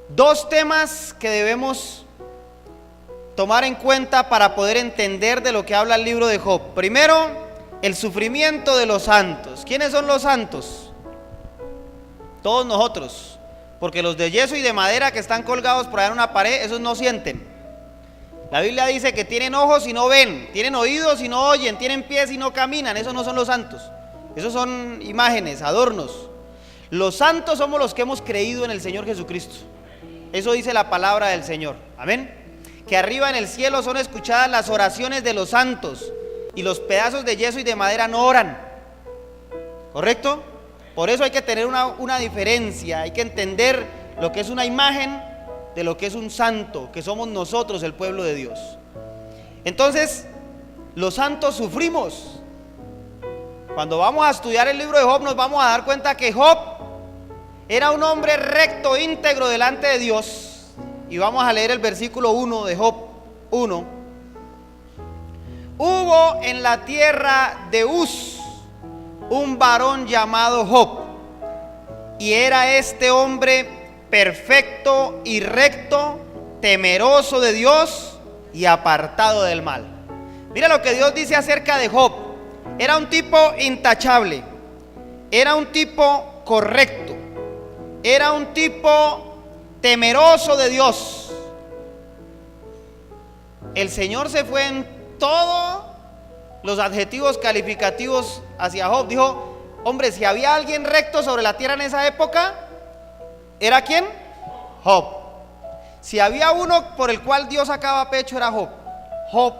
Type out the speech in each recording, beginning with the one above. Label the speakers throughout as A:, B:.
A: Dos temas que debemos tomar en cuenta para poder entender de lo que habla el libro de Job. Primero, el sufrimiento de los santos. ¿Quiénes son los santos? Todos nosotros, porque los de yeso y de madera que están colgados por allá en una pared, esos no sienten. La Biblia dice que tienen ojos y no ven, tienen oídos y no oyen, tienen pies y no caminan. Esos no son los santos, esos son imágenes, adornos. Los santos somos los que hemos creído en el Señor Jesucristo. Eso dice la palabra del Señor, amén. Que arriba en el cielo son escuchadas las oraciones de los santos, y los pedazos de yeso y de madera no oran, ¿correcto? Por eso hay que tener una diferencia, hay que entender lo que es una imagen de lo que es un santo, que somos nosotros, el pueblo de Dios. Entonces, los santos sufrimos. Cuando vamos a estudiar el libro de Job, nos vamos a dar cuenta que Job era un hombre recto, íntegro delante de Dios. Y vamos a leer el versículo 1 de Job 1. Hubo en la tierra de Uz un varón llamado Job, y era este hombre perfecto y recto, temeroso de Dios y apartado del mal. Mira lo que Dios dice acerca de Job. Era un tipo intachable, era un tipo correcto, era un tipo temeroso de Dios. El Señor se fue en todos los adjetivos calificativos hacia Job. Dijo: hombre, si había alguien recto sobre la tierra en esa época, ¿era quién? Job. Si había uno por el cual Dios sacaba pecho, era Job. Job,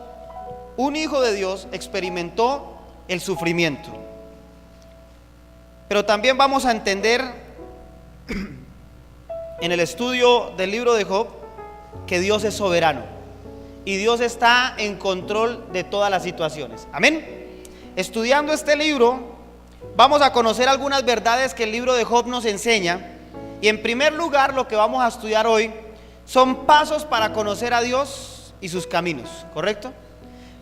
A: un hijo de Dios, experimentó el sufrimiento. Pero también vamos a entender en el estudio del libro de Job que Dios es soberano y Dios está en control de todas las situaciones. Amén. Estudiando este libro vamos a conocer algunas verdades que el libro de Job nos enseña. Y en primer lugar, lo que vamos a estudiar hoy son pasos para conocer a Dios y sus caminos, ¿correcto?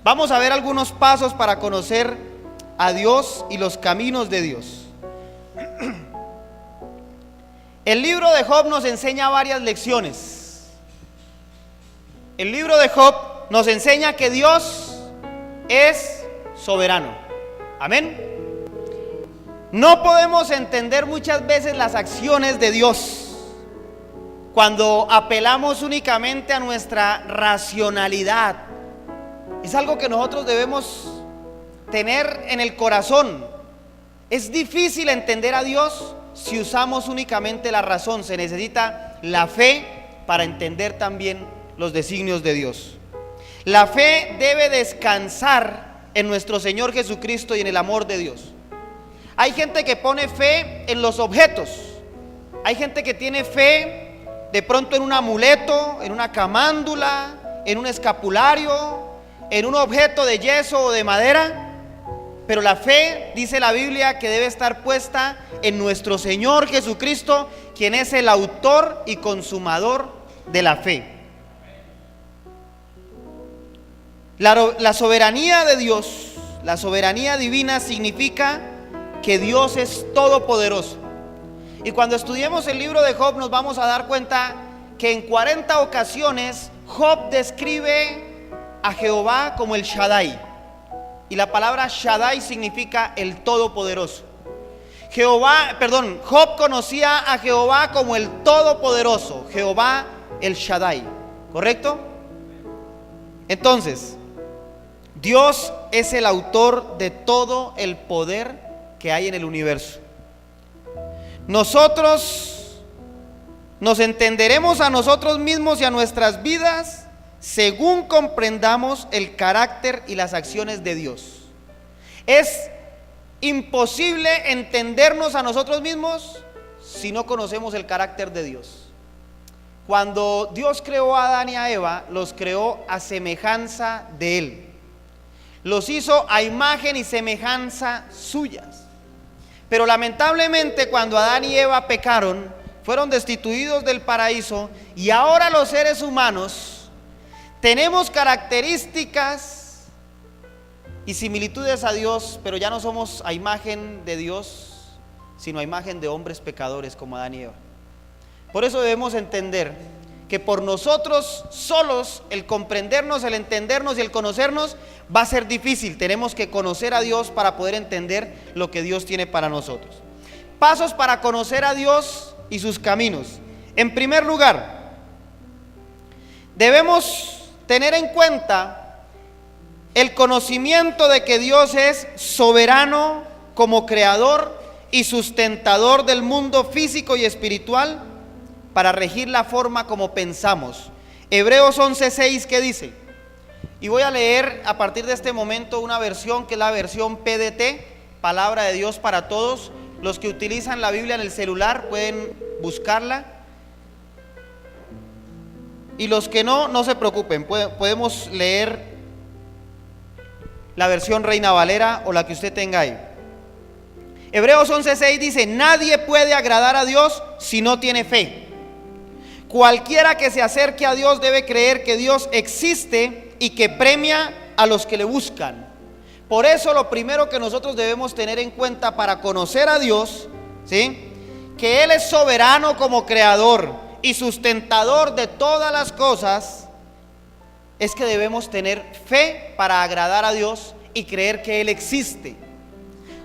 A: Vamos a ver algunos pasos para conocer a Dios y los caminos de Dios. El libro de Job nos enseña varias lecciones. El libro de Job nos enseña que Dios es soberano. Amén. No podemos entender muchas veces las acciones de Dios cuando apelamos únicamente a nuestra racionalidad. Es algo que nosotros debemos tener en el corazón. Es difícil entender a Dios si usamos únicamente la razón. Se necesita la fe para entender también los designios de Dios. La fe debe descansar en nuestro Señor Jesucristo y en el amor de Dios. Hay gente que pone fe en los objetos. Hay gente que tiene fe de pronto en un amuleto, en una camándula, en un escapulario, en un objeto de yeso o de madera. Pero la fe, dice la Biblia, que debe estar puesta en nuestro Señor Jesucristo, quien es el autor y consumador de la fe. La soberanía de Dios, la soberanía divina, significa que Dios es todopoderoso. Y cuando estudiemos el libro de Job nos vamos a dar cuenta que en 40 ocasiones Job describe a Jehová como el Shaddai. Y la palabra Shaddai significa el todopoderoso. Job conocía a Jehová como el todopoderoso, Jehová el Shaddai, ¿correcto? Entonces, Dios es el autor de todo el poder que hay en el universo. Nosotros nos entenderemos a nosotros mismos y a nuestras vidas según comprendamos el carácter y las acciones de Dios. Es imposible entendernos a nosotros mismos si no conocemos el carácter de Dios. Cuando Dios creó a Adán y a Eva, los creó a semejanza de Él. Los hizo a imagen y semejanza suyas. Pero lamentablemente cuando Adán y Eva pecaron, fueron destituidos del paraíso, y ahora los seres humanos tenemos características y similitudes a Dios, pero ya no somos a imagen de Dios, sino a imagen de hombres pecadores como Adán y Eva. Por eso debemos entender que por nosotros solos el comprendernos, el entendernos y el conocernos va a ser difícil. Tenemos que conocer a Dios para poder entender lo que Dios tiene para nosotros. Pasos para conocer a Dios y sus caminos. En primer lugar, debemos tener en cuenta el conocimiento de que Dios es soberano como creador y sustentador del mundo físico y espiritual para regir la forma como pensamos. Hebreos 11:6, ¿qué dice? Y voy a leer a partir de este momento una versión que es la versión PDT, Palabra de Dios para Todos. Los que utilizan la Biblia en el celular pueden buscarla. Y los que no se preocupen, podemos leer la versión Reina Valera o la que usted tenga ahí. Hebreos 11:6 dice: nadie puede agradar a Dios si no tiene fe. Cualquiera que se acerque a Dios debe creer que Dios existe y que premia a los que le buscan. Por eso lo primero que nosotros debemos tener en cuenta para conocer a Dios, ¿sí?, que Él es soberano como creador y sustentador de todas las cosas, es que debemos tener fe para agradar a Dios y creer que Él existe.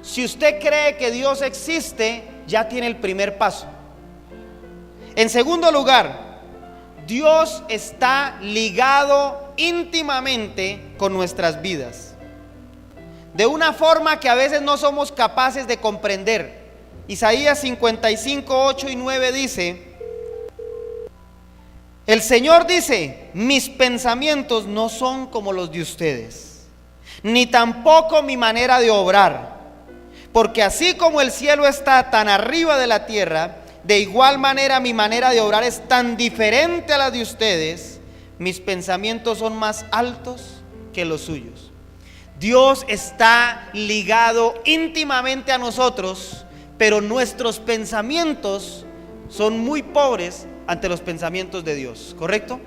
A: Si usted cree que Dios existe, ya tiene el primer paso. En segundo lugar, Dios está ligado íntimamente con nuestras vidas, de una forma que a veces no somos capaces de comprender. Isaías 55, 8 y 9 dice: el Señor dice, mis pensamientos no son como los de ustedes, ni tampoco mi manera de obrar, porque así como el cielo está tan arriba de la tierra, de igual manera mi manera de obrar es tan diferente a la de ustedes. Mis pensamientos son más altos que los suyos. Dios está ligado íntimamente a nosotros, pero nuestros pensamientos son muy pobres ante los pensamientos de Dios, ¿correcto?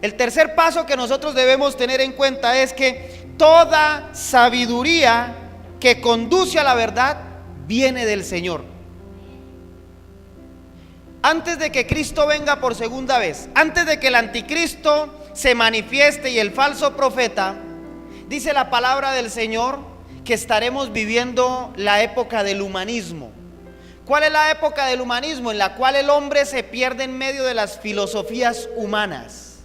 A: El tercer paso que nosotros debemos tener en cuenta es que toda sabiduría que conduce a la verdad viene del Señor. Antes de que Cristo venga por segunda vez, antes de que el anticristo se manifieste y el falso profeta, dice la palabra del Señor que estaremos viviendo la época del humanismo. ¿Cuál es la época del humanismo? En la cual el hombre se pierde en medio de las filosofías humanas.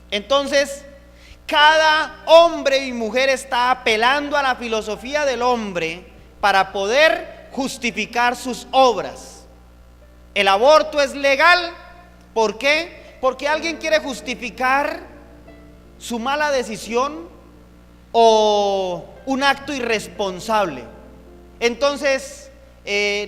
A: Entonces, cada hombre y mujer está apelando a la filosofía del hombre para poder justificar sus obras. El aborto es legal. ¿Por qué? Porque alguien quiere justificar su mala decisión o un acto irresponsable. Entonces,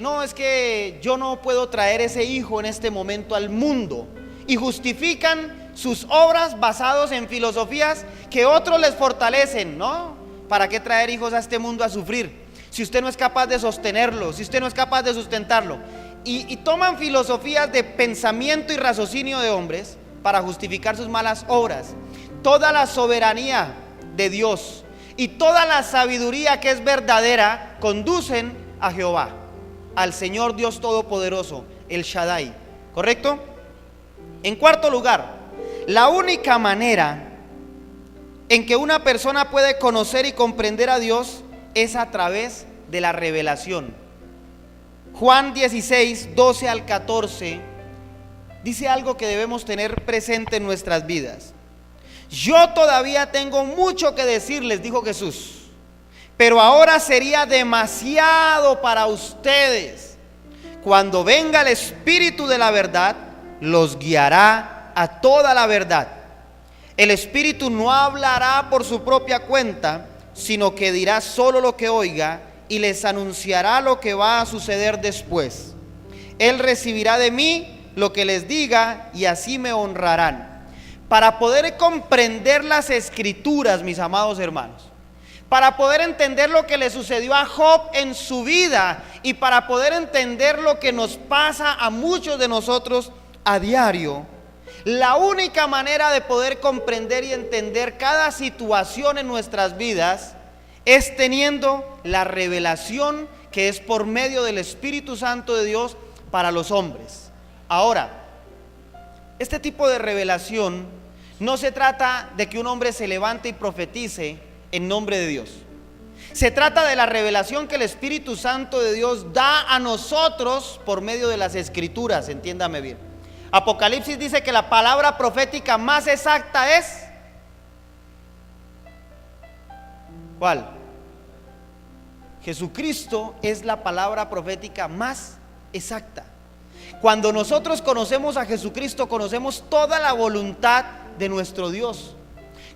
A: no, es que yo no puedo traer ese hijo en este momento al mundo, y justifican sus obras basados en filosofías que otros les fortalecen, ¿no? ¿Para qué traer hijos a este mundo a sufrir si usted no es capaz de sostenerlo, si usted no es capaz de sustentarlo? Y toman filosofías de pensamiento y raciocinio de hombres para justificar sus malas obras. Toda la soberanía de Dios y toda la sabiduría que es verdadera conducen a Jehová, al Señor Dios Todopoderoso, el Shaddai, ¿correcto? En cuarto lugar, la única manera en que una persona puede conocer y comprender a Dios es a través de la revelación. Juan 16, 12 al 14 dice algo que debemos tener presente en nuestras vidas. Yo todavía tengo mucho que decirles, dijo Jesús, pero ahora sería demasiado para ustedes. Cuando venga el Espíritu de la verdad, los guiará a toda la verdad. El Espíritu no hablará por su propia cuenta, sino que dirá solo lo que oiga y les anunciará lo que va a suceder después. Él recibirá de mí lo que les diga y así me honrarán. Para poder comprender las Escrituras, mis amados hermanos, para poder entender lo que le sucedió a Job en su vida y para poder entender lo que nos pasa a muchos de nosotros a diario, la única manera de poder comprender y entender cada situación en nuestras vidas es teniendo la revelación que es por medio del Espíritu Santo de Dios para los hombres. Ahora, Este tipo de revelación no se trata de que un hombre se levante y profetice en nombre de Dios. Se trata de la revelación que el Espíritu Santo de Dios da a nosotros por medio de las Escrituras, entiéndame bien. Apocalipsis dice que la palabra profética más exacta es ¿cuál? Jesucristo es la palabra profética más exacta. Cuando nosotros conocemos a Jesucristo, conocemos toda la voluntad de nuestro Dios.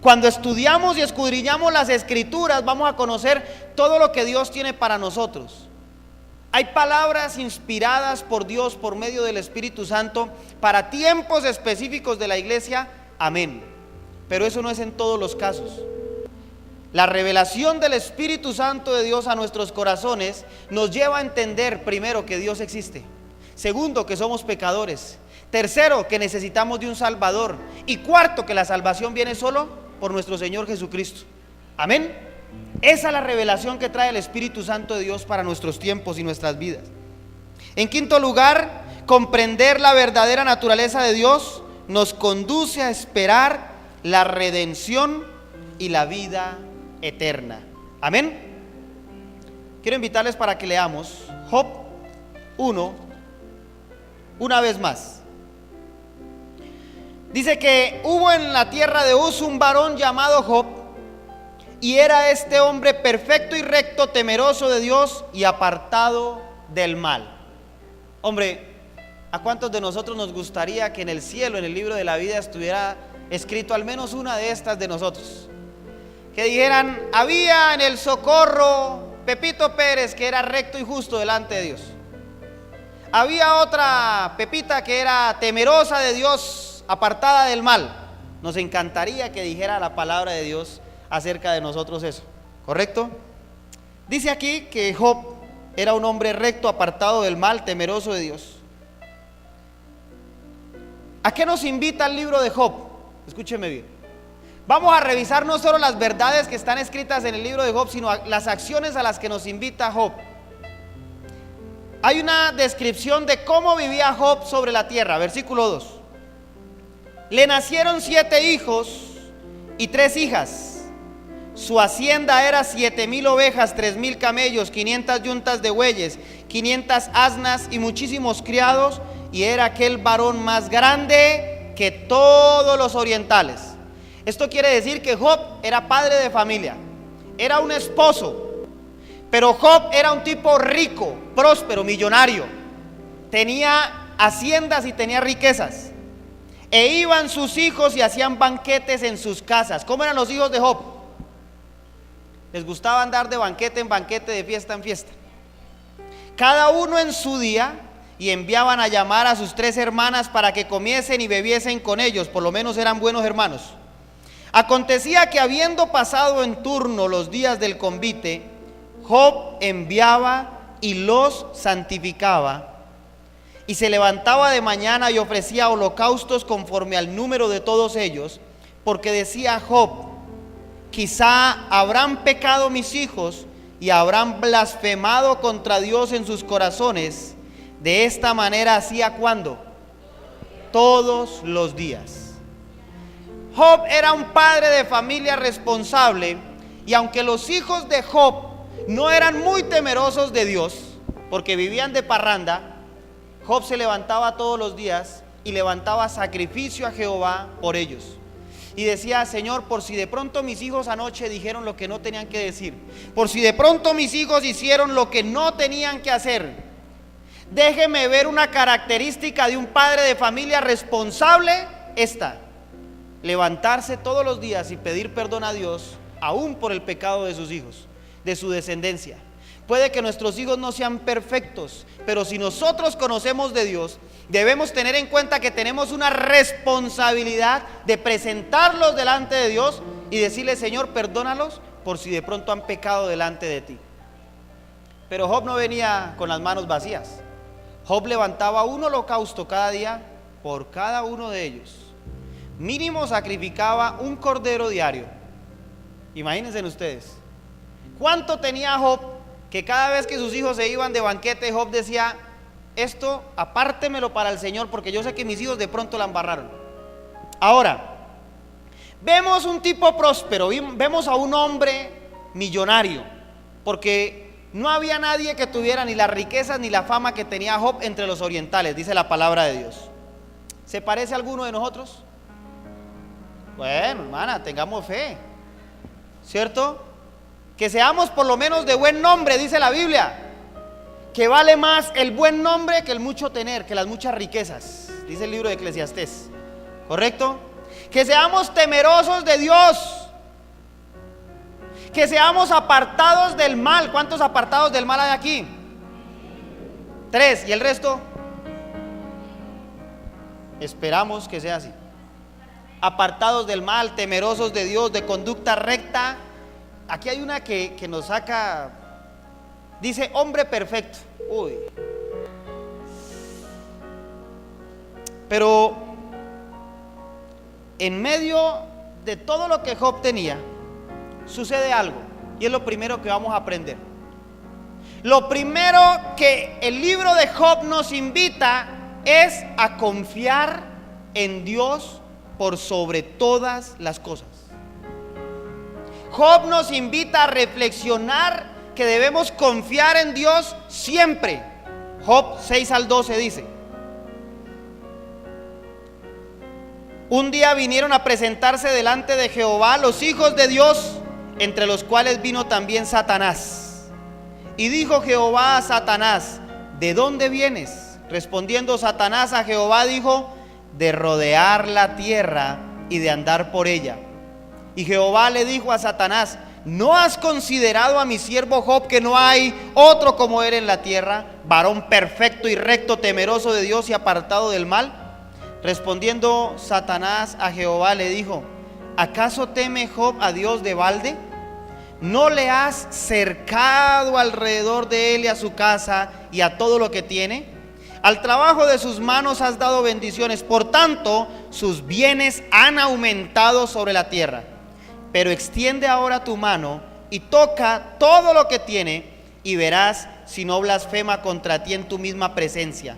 A: Cuando estudiamos y escudriñamos las Escrituras, vamos a conocer todo lo que Dios tiene para nosotros. Hay palabras inspiradas por Dios por medio del Espíritu Santo para tiempos específicos de la iglesia, amén. Pero eso no es en todos los casos. La revelación del Espíritu Santo de Dios a nuestros corazones nos lleva a entender, primero, que Dios existe. Segundo, que somos pecadores. Tercero, que necesitamos de un Salvador. Y cuarto, que la salvación viene solo por nuestro Señor Jesucristo. Amén. Esa es la revelación que trae el Espíritu Santo de Dios para nuestros tiempos y nuestras vidas. En quinto lugar, comprender la verdadera naturaleza de Dios nos conduce a esperar la redención y la vida eterna. Amén. Quiero invitarles para que leamos Job 1 una vez más. Dice que hubo en la tierra de Uz un varón llamado Job, y era este hombre perfecto y recto, temeroso de Dios y apartado del mal. Hombre, ¿a cuántos de nosotros nos gustaría que en el cielo, en el libro de la vida, estuviera escrito al menos una de estas de nosotros? Que dijeran, había en el Socorro Pepito Pérez, que era recto y justo delante de Dios. Había otra Pepita que era temerosa de Dios, apartada del mal. Nos encantaría que dijera la palabra de Dios acerca de nosotros eso, ¿correcto? Dice aquí que Job era un hombre recto, apartado del mal, temeroso de Dios. ¿A qué nos invita el libro de Job? Escúcheme bien. Vamos a revisar no solo las verdades que están escritas en el libro de Job, sino las acciones a las que nos invita Job. Hay una descripción de cómo vivía Job sobre la tierra, versículo 2. Le nacieron 7 hijos y 3 hijas. Su hacienda era 7,000 ovejas, 3,000 camellos, 500 yuntas de bueyes, 500 asnas y muchísimos criados, y era aquel varón más grande que todos los orientales. Esto quiere decir que Job era padre de familia, era un esposo, pero Job era un tipo rico, próspero, millonario, tenía haciendas y tenía riquezas, e iban sus hijos y hacían banquetes en sus casas. ¿Cómo eran los hijos de Job? Les gustaba andar de banquete en banquete, de fiesta en fiesta, cada uno en su día, y enviaban a llamar a sus 3 hermanas para que comiesen y bebiesen con ellos, por lo menos eran buenos hermanos. Acontecía que habiendo pasado en turno los días del convite, Job enviaba y los santificaba, y se levantaba de mañana y ofrecía holocaustos conforme al número de todos ellos, porque decía Job, quizá habrán pecado mis hijos y habrán blasfemado contra Dios en sus corazones. De esta manera hacía, ¿cuándo? Todos los días. Job era un padre de familia responsable, y aunque los hijos de Job no eran muy temerosos de Dios, porque vivían de parranda, Job se levantaba todos los días y levantaba sacrificio a Jehová por ellos. Y decía, Señor, por si de pronto mis hijos anoche dijeron lo que no tenían que decir, por si de pronto mis hijos hicieron lo que no tenían que hacer, déjeme ver una característica de un padre de familia responsable, esta: levantarse todos los días y pedir perdón a Dios, aún por el pecado de sus hijos, de su descendencia. Puede que nuestros hijos no sean perfectos, pero si nosotros conocemos de Dios, debemos tener en cuenta que tenemos una responsabilidad de presentarlos delante de Dios y decirle, Señor, perdónalos por si de pronto han pecado delante de ti. Pero Job no venía con las manos vacías. Job levantaba un holocausto cada día por cada uno de ellos. Mínimo sacrificaba un cordero diario. Imagínense ustedes. ¿Cuánto tenía Job? Que cada vez que sus hijos se iban de banquete, Job decía, esto apártemelo para el Señor, porque yo sé que mis hijos de pronto la embarraron. Ahora, vemos un tipo próspero, vemos a un hombre millonario, porque no había nadie que tuviera ni las riquezas ni la fama que tenía Job entre los orientales, dice la palabra de Dios. ¿Se parece a alguno de nosotros? Bueno, hermana, tengamos fe, ¿cierto? Que seamos por lo menos de buen nombre, dice la Biblia, que vale más el buen nombre que el mucho tener, que las muchas riquezas, dice el libro de Eclesiastés, ¿correcto? Que seamos temerosos de Dios, que seamos apartados del mal. ¿Cuántos apartados del mal hay aquí? 3, ¿y el resto? Esperamos que sea así. Apartados del mal, temerosos de Dios, de conducta recta. Aquí hay una que nos saca, dice hombre perfecto. Uy. Pero en medio de todo lo que Job tenía, sucede algo, y es lo primero que vamos a aprender. Lo primero que el libro de Job nos invita es a confiar en Dios por sobre todas las cosas. Job nos invita a reflexionar que debemos confiar en Dios siempre. Job 6:12 dice: un día vinieron a presentarse delante de Jehová los hijos de Dios, entre los cuales vino también Satanás. Y dijo Jehová a Satanás: ¿de dónde vienes? Respondiendo Satanás a Jehová dijo: de rodear la tierra y de andar por ella. Y Jehová le dijo a Satanás: ¿no has considerado a mi siervo Job, que no hay otro como él en la tierra, varón perfecto y recto, temeroso de Dios y apartado del mal? Respondiendo Satanás a Jehová le dijo: ¿acaso teme Job a Dios de balde? ¿No le has cercado alrededor de él y a su casa y a todo lo que tiene? Al trabajo de sus manos has dado bendiciones, por tanto sus bienes han aumentado sobre la tierra. Pero extiende ahora tu mano y toca todo lo que tiene, y verás si no blasfema contra ti en tu misma presencia.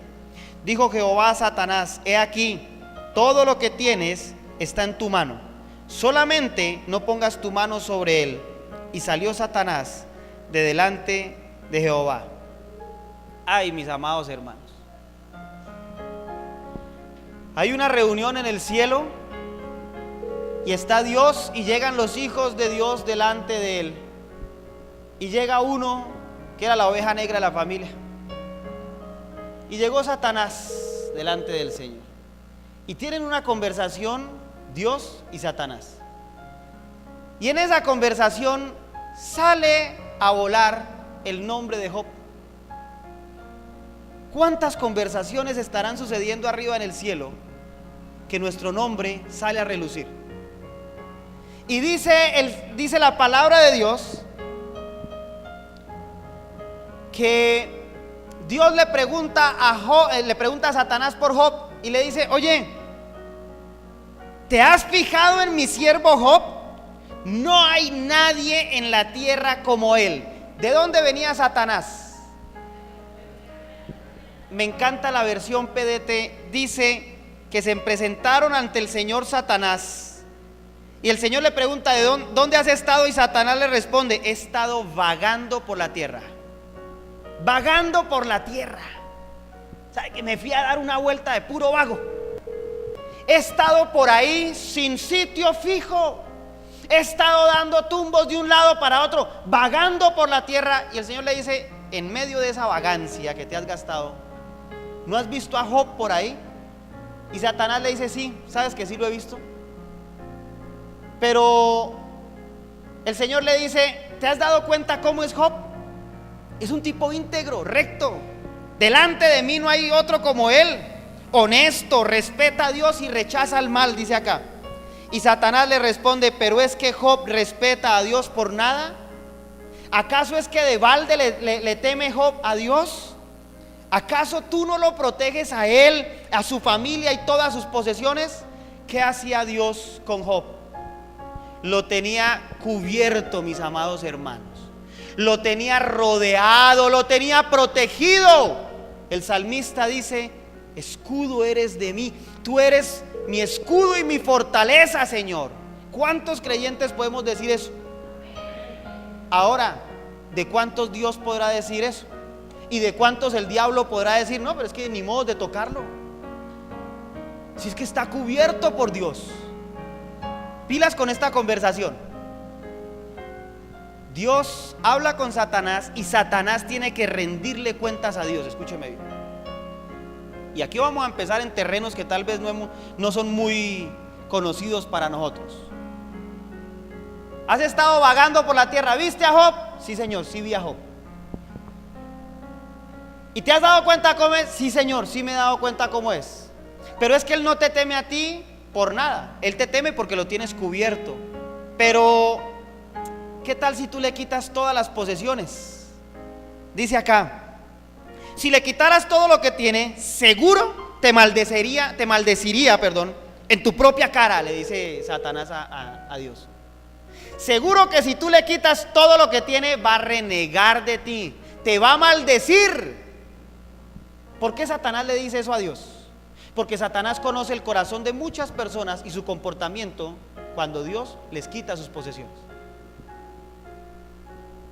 A: Dijo Jehová a Satanás: he aquí, todo lo que tienes está en tu mano, solamente no pongas tu mano sobre él. Y salió Satanás de delante de Jehová. Ay, mis amados hermanos, hay una reunión en el cielo y está Dios, y llegan los hijos de Dios delante de él, y llega uno que era la oveja negra de la familia, y llegó Satanás delante del Señor, y tienen una conversación Dios y Satanás. Y en esa conversación sale a volar el nombre de Job. ¿Cuántas conversaciones estarán sucediendo arriba en el cielo que nuestro nombre sale a relucir? Y dice la palabra de Dios que Dios le pregunta a Satanás por Job, y le dice: oye, ¿te has fijado en mi siervo Job? No hay nadie en la tierra como él. ¿De dónde venía Satanás? Me encanta la versión PDT. Dice que se presentaron ante el Señor Satanás, y el Señor le pregunta: ¿de dónde has estado? Y Satanás le responde: he estado vagando por la tierra. Vagando por la tierra. ¿Sabe que me fui a dar una vuelta de puro vago? He estado por ahí sin sitio fijo. He estado dando tumbos de un lado para otro, vagando por la tierra. Y el Señor le dice: en medio de esa vagancia que te has gastado, ¿no has visto a Job por ahí? Y Satanás le dice: sí, sabes que sí lo he visto. Pero el Señor le dice: ¿te has dado cuenta cómo es Job? Es un tipo íntegro, recto. Delante de mí no hay otro como él. Honesto, respeta a Dios y rechaza el mal, dice acá. Y Satanás le responde: pero es que Job respeta a Dios por nada. ¿Acaso es que de balde le teme Job a Dios? ¿Acaso tú no lo proteges a él, a su familia y todas sus posesiones? ¿Qué hacía Dios con Job? Lo tenía cubierto, mis amados hermanos. Lo tenía rodeado, lo tenía protegido. el salmista dice: escudo eres de mí, tú eres mi escudo y mi fortaleza, Señor. ¿Cuántos creyentes podemos decir eso? Ahora, ¿de cuántos Dios podrá decir eso? ¿Y de cuántos el diablo podrá decir: no, pero es que ni modo de tocarlo? Si es que está cubierto por Dios. Pilas con esta conversación. Dios habla con Satanás y Satanás tiene que rendirle cuentas a Dios. Escúcheme bien. Y aquí vamos a empezar en terrenos que tal vez no son muy conocidos para nosotros. ¿Has estado vagando por la tierra? ¿Viste a Job? Sí, Señor, sí vi a Job. ¿Y te has dado cuenta cómo es? Sí, Señor, sí me he dado cuenta cómo es. Pero es que Él no te teme a ti por nada. Él te teme porque lo tienes cubierto. Pero ¿qué tal si tú le quitas todas las posesiones? Dice acá: si le quitaras todo lo que tiene, seguro te maldeciría, en tu propia cara, le dice Satanás a Dios. Seguro que si tú le quitas todo lo que tiene, va a renegar de ti, te va a maldecir. ¿Por qué Satanás le dice eso a Dios? Porque Satanás conoce el corazón de muchas personas y su comportamiento cuando Dios les quita sus posesiones.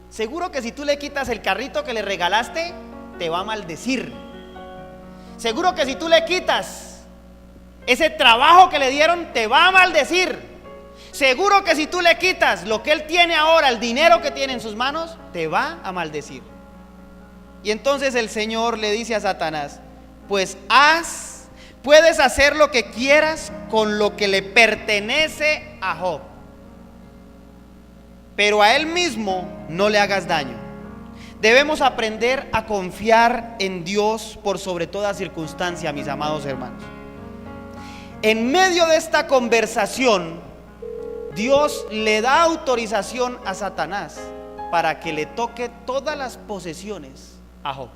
A: Seguro que si tú le quitas el carrito que le regalaste, te va a maldecir. Seguro que si tú le quitas ese trabajo que le dieron, te va a maldecir. Seguro que si tú le quitas lo que él tiene ahora, el dinero que tiene en sus manos, te va a maldecir. Y entonces el Señor le dice a Satanás: pues puedes hacer lo que quieras con lo que le pertenece a Job, pero a él mismo no le hagas daño. Debemos aprender a confiar en Dios por sobre toda circunstancia, mis amados hermanos. En medio de esta conversación, Dios le da autorización a Satanás para que le toque todas las posesiones a Job.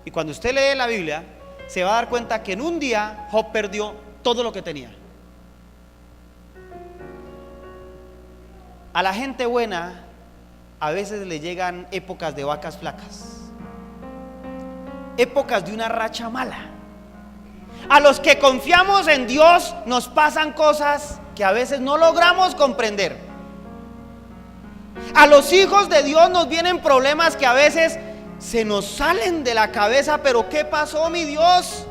A: Y cuando usted lee la Biblia, se va a dar cuenta que en un día Job perdió todo lo que tenía. A la gente buena a veces le llegan épocas de vacas flacas, épocas de una racha mala. A los que confiamos en Dios nos pasan cosas que a veces no logramos comprender. A los hijos de Dios nos vienen problemas que a veces se nos salen de la cabeza. Pero ¿qué pasó, mi Dios?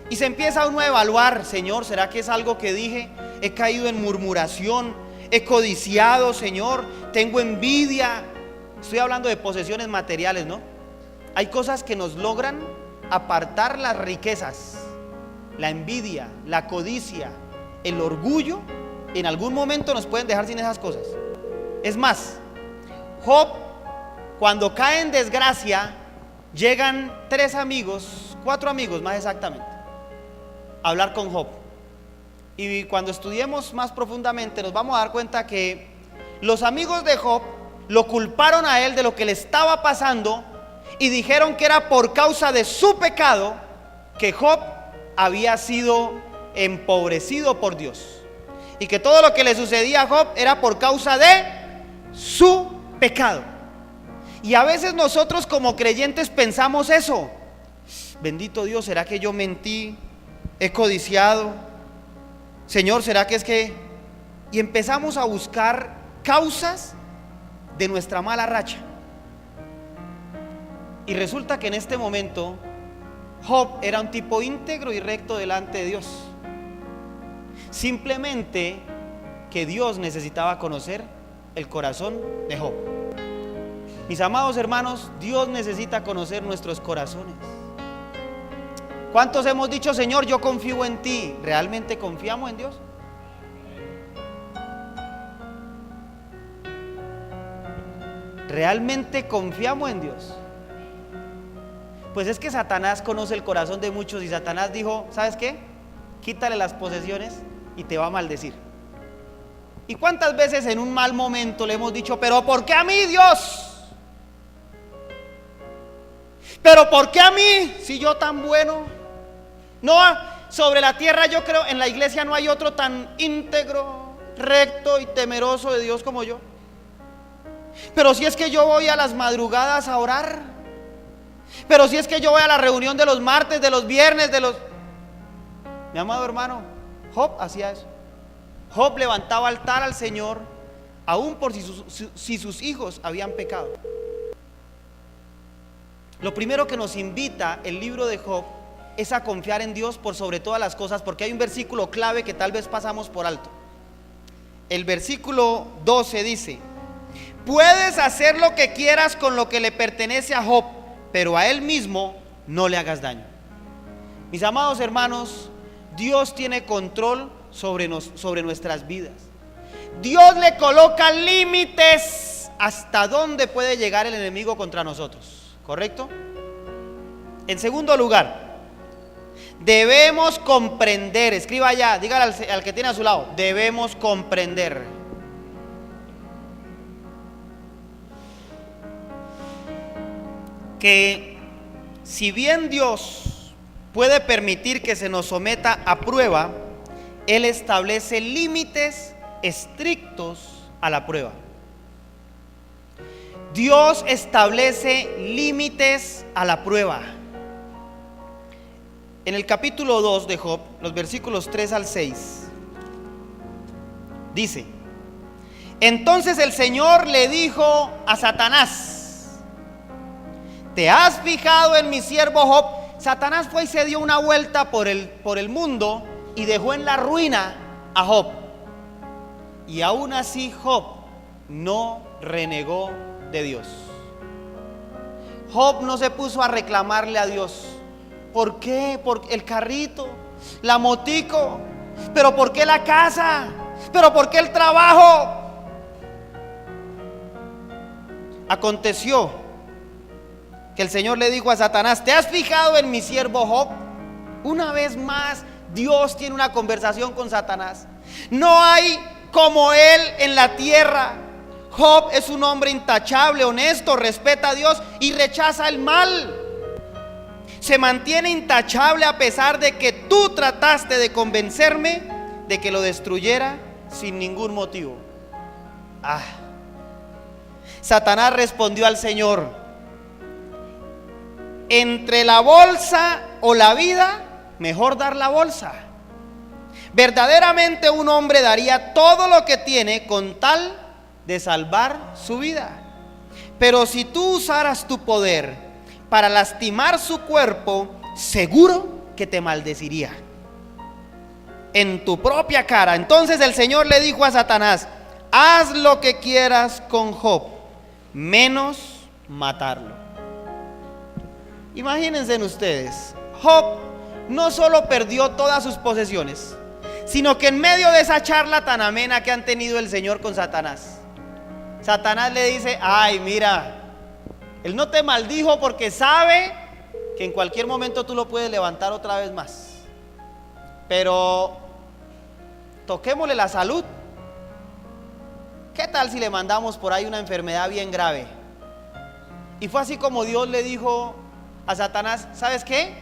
A: Y se empieza uno a evaluar: Señor, ¿será que es algo que dije? He caído en murmuración, he codiciado, Señor, tengo envidia. Estoy hablando de posesiones materiales, ¿no? Hay cosas que nos logran apartar las riquezas. La envidia, la codicia, el orgullo, en algún momento nos pueden dejar sin esas cosas. Es más, Job, cuando cae en desgracia, llegan 4 amigos más exactamente, a hablar con Job. Y cuando estudiemos más profundamente nos vamos a dar cuenta que los amigos de Job lo culparon a él de lo que le estaba pasando y dijeron que era por causa de su pecado que Job había sido empobrecido por Dios, y que todo lo que le sucedía a Job era por causa de su pecado. Y a veces nosotros como creyentes pensamos eso: bendito Dios, ¿será que yo mentí? He codiciado. Señor, ¿será que es que? Y empezamos a buscar causas de nuestra mala racha. Y resulta que en este momento Job era un tipo íntegro y recto delante de Dios. Simplemente que Dios necesitaba conocer el corazón de Job. Mis amados hermanos, Dios necesita conocer nuestros corazones. ¿Cuántos hemos dicho: Señor, yo confío en ti? ¿Realmente confiamos en Dios? ¿Realmente confiamos en Dios? Pues es que Satanás conoce el corazón de muchos, y Satanás dijo: ¿sabes qué? Quítale las posesiones y te va a maldecir. ¿Y cuántas veces en un mal momento le hemos dicho: pero ¿por qué a mí, Dios? ¿Pero por qué a mí, si yo tan bueno? No, sobre la tierra, yo creo, en la iglesia no hay otro tan íntegro, recto y temeroso de Dios como yo. Pero si es que yo voy a las madrugadas a orar, Pero si es que yo voy a la reunión de los martes, de los viernes, Mi amado hermano, Job hacía eso. Job levantaba altar al Señor, aún por si sus hijos habían pecado. Lo primero que nos invita el libro de Job es a confiar en Dios por sobre todas las cosas, porque hay un versículo clave que tal vez pasamos por alto. El versículo 12 dice: puedes hacer lo que quieras con lo que le pertenece a Job, pero a él mismo no le hagas daño. Mis amados hermanos, Dios tiene control sobre nuestras vidas. Dios le coloca límites hasta dónde puede llegar el enemigo contra nosotros, ¿correcto? En segundo lugar, debemos comprender, escriba allá, dígale al que tiene a su lado, debemos comprender. Que si bien Dios puede permitir que se nos someta a prueba, Él establece límites estrictos a la prueba. Dios establece límites a la prueba. En el capítulo 2 de Job, los versículos 3 al 6, dice: entonces el Señor le dijo a Satanás: ¿te has fijado en mi siervo Job? Satanás fue y se dio una vuelta por el mundo y dejó en la ruina a Job. Y aún así Job no renegó de Dios. Job no se puso a reclamarle a Dios. ¿Por qué? ¿Por el carrito? ¿La motico? ¿Pero por qué la casa? ¿Pero por qué el trabajo? Aconteció que el Señor le dijo a Satanás: ¿te has fijado en mi siervo Job? Una vez más Dios tiene una conversación con Satanás. No hay como él en la tierra. Job es un hombre intachable, honesto, respeta a Dios y rechaza el mal. Se mantiene intachable a pesar de que tú trataste de convencerme de que lo destruyera sin ningún motivo. Satanás respondió al Señor: entre la bolsa o la vida, mejor dar la bolsa. Verdaderamente un hombre daría todo lo que tiene con tal de salvar su vida. Pero si tú usaras tu poder para lastimar su cuerpo, seguro que te maldeciría en tu propia cara. Entonces el Señor le dijo a Satanás: haz lo que quieras con Job, menos matarlo. Imagínense ustedes, Job no solo perdió todas sus posesiones, sino que en medio de esa charla tan amena que han tenido el Señor con Satanás, Satanás le dice: ay, mira, él no te maldijo porque sabe que en cualquier momento tú lo puedes levantar otra vez más, pero toquémosle la salud. ¿Qué tal si le mandamos por ahí una enfermedad bien grave? Y fue así como Dios le dijo a Satanás: ¿sabes qué?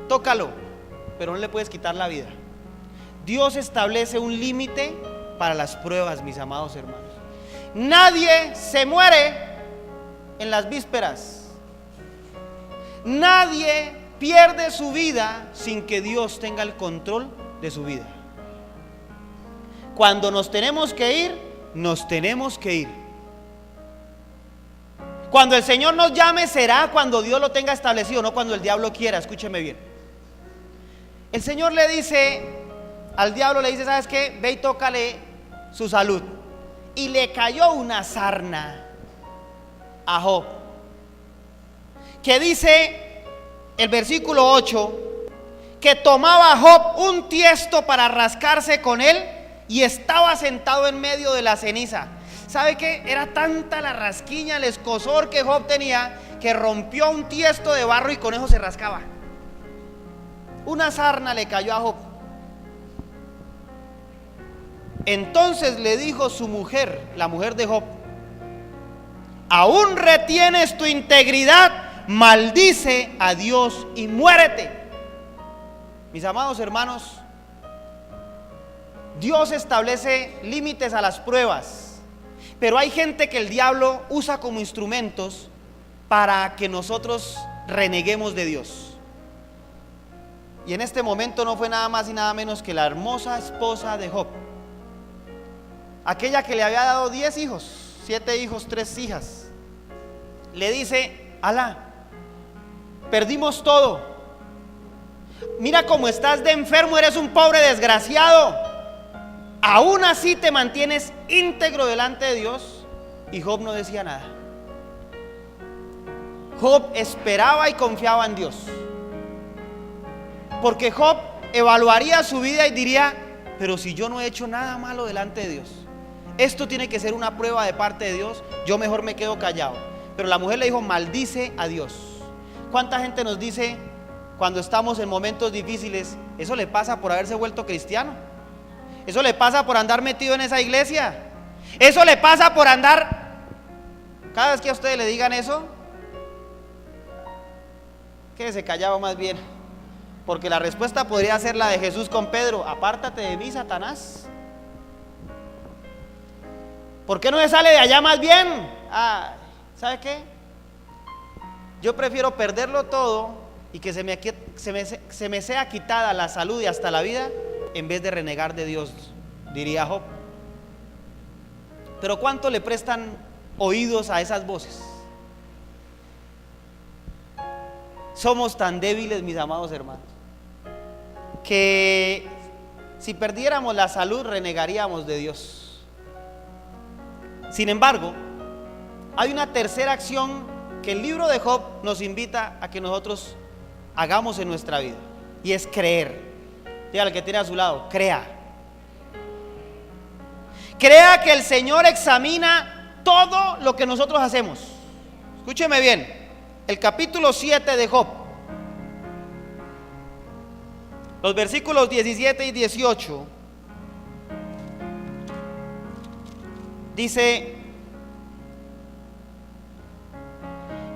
A: Tócalo, pero no le puedes quitar la vida. Dios establece un límite para las pruebas, mis amados hermanos. Nadie se muere en las vísperas. Nadie pierde su vida sin que Dios tenga el control de su vida. Cuando nos tenemos que ir, nos tenemos que ir. Cuando el Señor nos llame, será cuando Dios lo tenga establecido, no cuando el diablo quiera. Escúcheme bien. El Señor le dice al diablo, le dice: ¿sabes qué? Ve y tócale su salud. Y le cayó una sarna a Job, que dice el versículo 8, que tomaba Job un tiesto para rascarse con él y estaba sentado en medio de la ceniza. ¿Sabe qué? Era tanta la rasquiña, el escozor que Job tenía, que rompió un tiesto de barro y con eso se rascaba. Una sarna le cayó a Job. Entonces le dijo su mujer, la mujer de Job: ¿aún retienes tu integridad? Maldice a Dios y muérete. Mis amados hermanos, Dios establece límites a las pruebas, pero hay gente que el diablo usa como instrumentos para que nosotros reneguemos de Dios. Y en este momento no fue nada más y nada menos que la hermosa esposa de Job, aquella que le había dado 10 hijos, 7 hijos, 3 hijas. Le dice: Alá, perdimos todo, mira cómo estás de enfermo, eres un pobre desgraciado, aún así te mantienes íntegro delante de Dios. Y Job no decía nada. Job esperaba y confiaba en Dios, porque Job evaluaría su vida y diría: pero si yo no he hecho nada malo delante de Dios, esto tiene que ser una prueba de parte de Dios, yo mejor me quedo callado. Pero la mujer le dijo: maldice a Dios. ¿Cuánta gente nos dice cuando estamos en momentos difíciles: eso le pasa por haberse vuelto cristiano, eso le pasa por andar metido en esa iglesia, eso le pasa por andar? Cada vez que a ustedes le digan eso, quédese callado más bien, porque la respuesta podría ser la de Jesús con Pedro: apártate de mí, Satanás. ¿Por qué no se sale de allá más bien? ¿Sabe qué? Yo prefiero perderlo todo y que se me sea quitada la salud y hasta la vida, en vez de renegar de Dios, diría Job. Pero ¿cuánto le prestan oídos a esas voces? Somos tan débiles, mis amados hermanos, que si perdiéramos la salud renegaríamos de Dios. Sin embargo, hay una tercera acción que el libro de Job nos invita a que nosotros hagamos en nuestra vida, y es creer. Dígale al que tiene a su lado: crea. Crea que el Señor examina todo lo que nosotros hacemos. Escúcheme bien, el capítulo 7 de Job, los versículos 17 y 18, dice: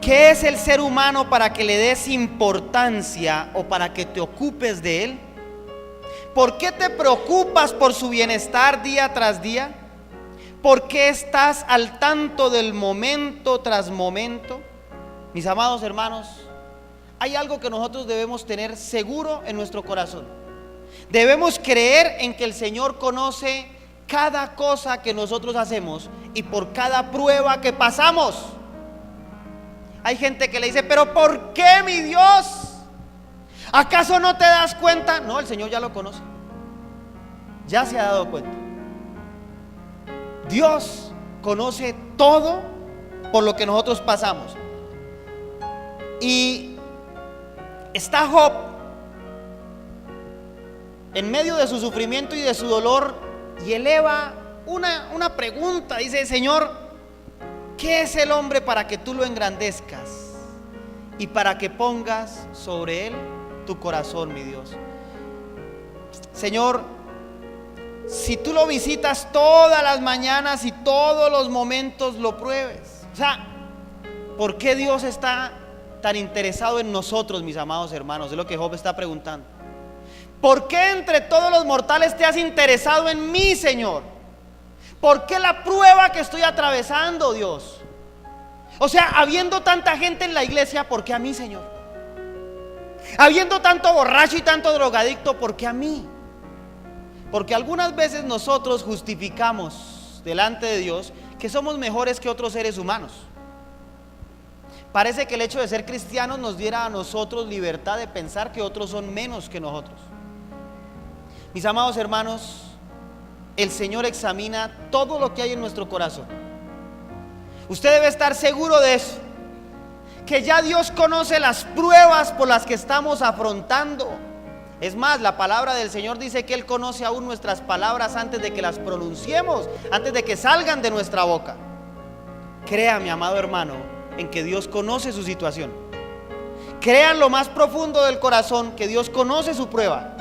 A: ¿qué es el ser humano para que le des importancia o para que te ocupes de él? ¿Por qué te preocupas por su bienestar día tras día? ¿Por qué estás al tanto del momento tras momento? Mis amados hermanos, hay algo que nosotros debemos tener seguro en nuestro corazón. Debemos creer en que el Señor conoce cada cosa que nosotros hacemos y por cada prueba que pasamos. Hay gente que le dice: pero ¿por qué, mi Dios? ¿Acaso no te das cuenta? No, el Señor ya lo conoce, ya se ha dado cuenta. Dios conoce todo por lo que nosotros pasamos. Y está Job en medio de su sufrimiento y de su dolor, y eleva una pregunta. Dice: Señor, ¿qué es el hombre para que tú lo engrandezcas y para que pongas sobre él tu corazón, mi Dios? Señor, si tú lo visitas todas las mañanas y todos los momentos lo pruebes, o sea, ¿por qué Dios está tan interesado en nosotros, mis amados hermanos? Es lo que Job está preguntando. ¿Por qué entre todos los mortales te has interesado en mí, Señor? ¿Por qué la prueba que estoy atravesando, Dios? O sea, habiendo tanta gente en la iglesia, ¿por qué a mí, Señor? Habiendo tanto borracho y tanto drogadicto, ¿por qué a mí? Porque algunas veces nosotros justificamos delante de Dios que somos mejores que otros seres humanos. Parece que el hecho de ser cristianos nos diera a nosotros libertad de pensar que otros son menos que nosotros. Mis amados hermanos, el Señor examina todo lo que hay en nuestro corazón. Usted debe estar seguro de eso, que ya Dios conoce las pruebas por las que estamos afrontando. Es más, la palabra del Señor dice que Él conoce aún nuestras palabras antes de que las pronunciemos, antes de que salgan de nuestra boca. Crea, mi amado hermano, en que Dios conoce su situación. Crea en lo más profundo del corazón que Dios conoce su prueba.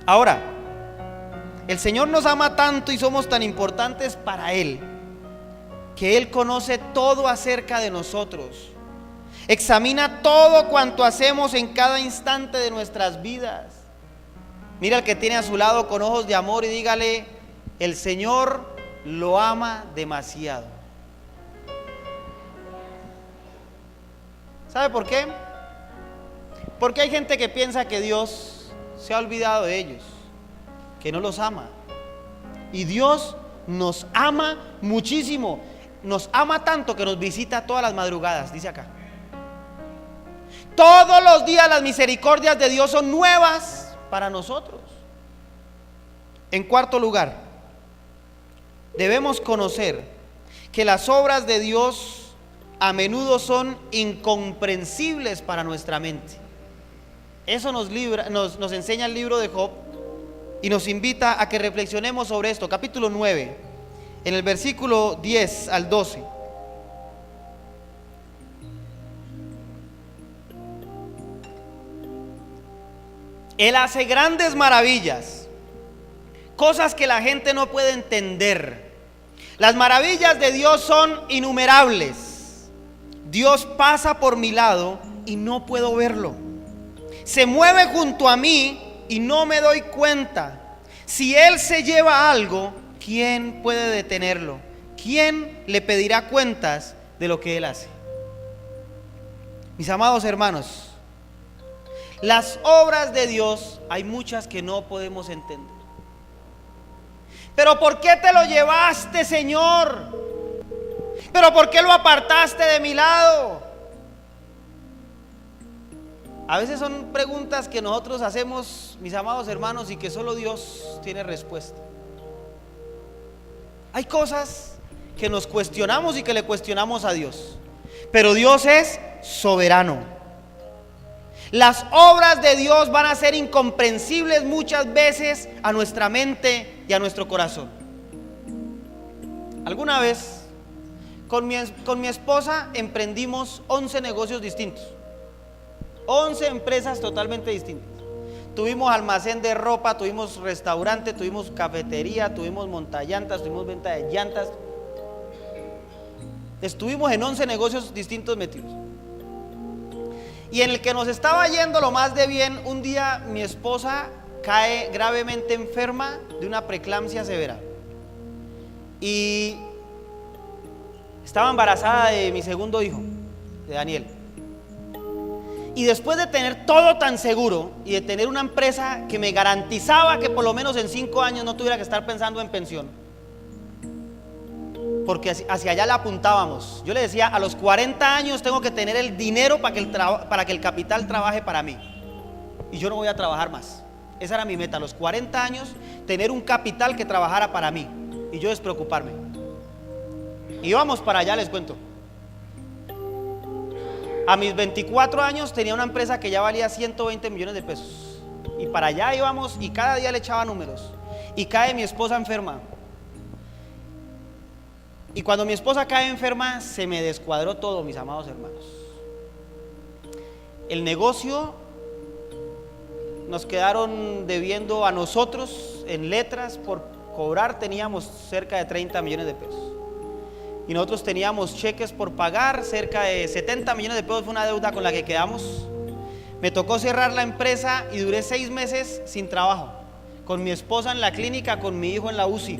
A: Ahora, el Señor nos ama tanto y somos tan importantes para Él, que Él conoce todo acerca de nosotros. Examina todo cuanto hacemos en cada instante de nuestras vidas. Mira al que tiene a su lado con ojos de amor y dígale: el Señor lo ama demasiado. ¿Sabe por qué? Porque hay gente que piensa que Dios se ha olvidado de ellos, que no los ama. Y Dios nos ama muchísimo. Nos ama tanto que nos visita todas las madrugadas, dice acá. Todos los días las misericordias de Dios son nuevas para nosotros. En cuarto lugar, debemos conocer que las obras de Dios a menudo son incomprensibles para nuestra mente. Eso nos enseña el libro de Job y nos invita a que reflexionemos sobre esto. Capítulo 9, en el versículo 10 al 12. Él hace grandes maravillas, cosas que la gente no puede entender. Las maravillas de Dios son innumerables. Dios pasa por mi lado y no puedo verlo. Se mueve junto a mí y no me doy cuenta. Si Él se lleva algo, ¿quién puede detenerlo? ¿Quién le pedirá cuentas de lo que Él hace? Mis amados hermanos, las obras de Dios hay muchas que no podemos entender. ¿Pero por qué te lo llevaste, Señor? ¿Pero por qué lo apartaste de mi lado? A veces son preguntas que nosotros hacemos, mis amados hermanos, y que solo Dios tiene respuesta. Hay cosas que nos cuestionamos y que le cuestionamos a Dios, pero Dios es soberano. Las obras de Dios van a ser incomprensibles muchas veces a nuestra mente y a nuestro corazón. Alguna vez con mi esposa emprendimos 11 negocios distintos, 11 empresas totalmente distintas. Tuvimos almacén de ropa, tuvimos restaurante, tuvimos cafetería, tuvimos montallantas, tuvimos venta de llantas. Estuvimos en 11 negocios distintos metidos. Y en el que nos estaba yendo lo más de bien, un día mi esposa cae gravemente enferma de una preeclampsia severa. Y estaba embarazada de mi segundo hijo, de Daniel. Y después de tener todo tan seguro y de tener una empresa que me garantizaba que por lo menos en 5 años no tuviera que estar pensando en pensión, porque hacia allá la apuntábamos. Yo le decía, a los 40 años tengo que tener el dinero para que el capital trabaje para mí, y yo no voy a trabajar más. Esa era mi meta, a los 40 años tener un capital que trabajara para mí y yo despreocuparme. Y vamos para allá, les cuento. A mis 24 años tenía una empresa que ya valía 120 millones de pesos, y para allá íbamos, y cada día le echaba números. Y cae mi esposa enferma. Y cuando mi esposa cae enferma, se me descuadró todo, mis amados hermanos. El negocio nos quedaron debiendo a nosotros en letras por cobrar, teníamos cerca de 30 millones de pesos. Y nosotros teníamos cheques por pagar, cerca de 70 millones de pesos fue una deuda con la que quedamos. Me tocó cerrar la empresa y duré 6 meses sin trabajo, con mi esposa en la clínica, con mi hijo en la UCI.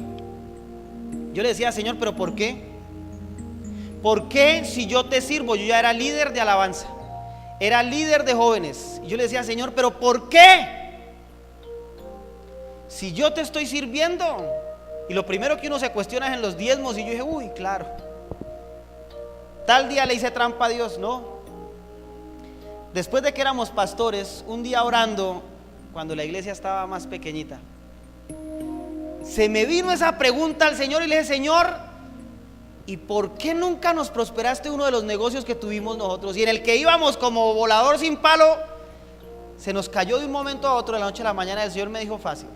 A: Yo le decía, Señor, ¿pero por qué? ¿Por qué si yo te sirvo? Yo ya era líder de alabanza, era líder de jóvenes. Y yo le decía, Señor, ¿pero por qué? Si yo te estoy sirviendo. Y lo primero que uno se cuestiona es en los diezmos. Y yo dije, uy, claro, tal día le hice trampa a Dios. No. Después de que éramos pastores, un día orando, cuando la iglesia estaba más pequeñita, se me vino esa pregunta al Señor y le dije, Señor, ¿y por qué nunca nos prosperaste uno de los negocios que tuvimos nosotros y en el que íbamos como volador sin palo? Se nos cayó de un momento a otro, de la noche a la mañana. El Señor me dijo fácil: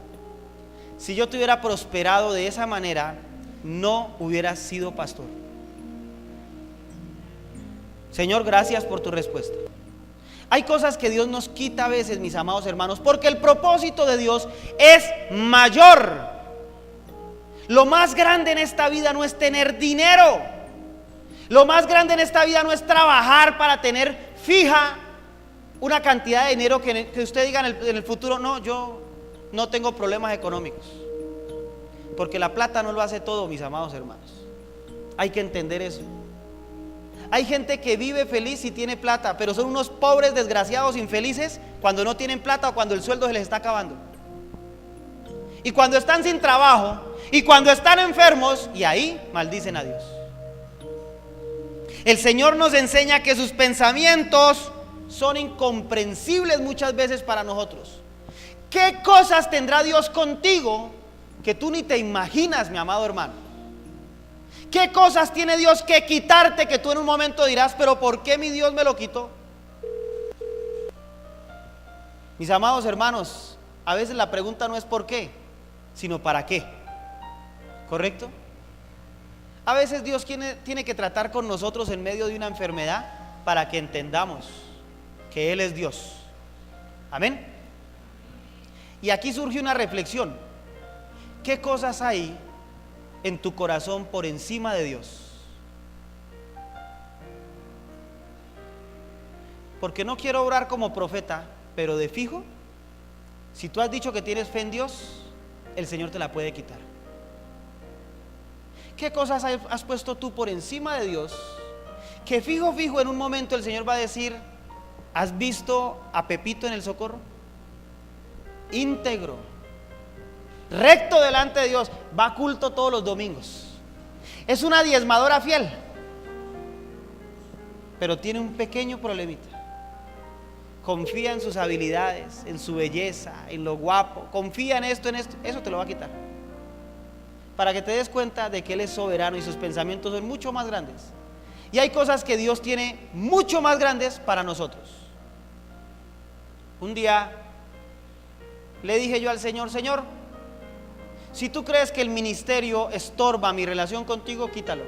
A: si yo te hubiera prosperado de esa manera, no hubieras sido pastor. Señor, gracias por tu respuesta. Hay cosas que Dios nos quita a veces, mis amados hermanos, porque el propósito de Dios es mayor. Lo más grande en esta vida no es tener dinero. Lo más grande en esta vida no es trabajar para tener fija una cantidad de dinero que usted diga en el futuro, no, yo no tengo problemas económicos. Porque la plata no lo hace todo, mis amados hermanos. Hay que entender eso. Hay gente que vive feliz y tiene plata, pero son unos pobres desgraciados infelices cuando no tienen plata o cuando el sueldo se les está acabando. Y cuando están sin trabajo y cuando están enfermos, y ahí maldicen a Dios. El Señor nos enseña que sus pensamientos son incomprensibles muchas veces para nosotros. ¿Qué cosas tendrá Dios contigo que tú ni te imaginas, mi amado hermano? ¿Qué cosas tiene Dios que quitarte que tú en un momento dirás, pero ¿por qué mi Dios me lo quitó? Mis amados hermanos, a veces la pregunta no es por qué, sino para qué. ¿Correcto? A veces Dios tiene que tratar con nosotros en medio de una enfermedad para que entendamos que Él es Dios. Amén. Y aquí surge una reflexión. ¿Qué cosas hay en tu corazón por encima de Dios? Porque no quiero orar como profeta, pero de fijo, si tú has dicho que tienes fe en Dios, el Señor te la puede quitar. ¿Qué cosas has puesto tú por encima de Dios? Que fijo en un momento el Señor va a decir: ¿has visto a Pepito en el Socorro? Íntegro, recto delante de Dios, va a culto todos los domingos, es una diezmadora fiel, pero tiene un pequeño problemita. Confía en sus habilidades, en su belleza, en lo guapo, confía en esto, eso te lo va a quitar, para que te des cuenta de que Él es soberano y sus pensamientos son mucho más grandes. Y hay cosas que Dios tiene mucho más grandes para nosotros. Un día le dije yo al Señor: Señor, si tú crees que el ministerio estorba mi relación contigo, quítalo.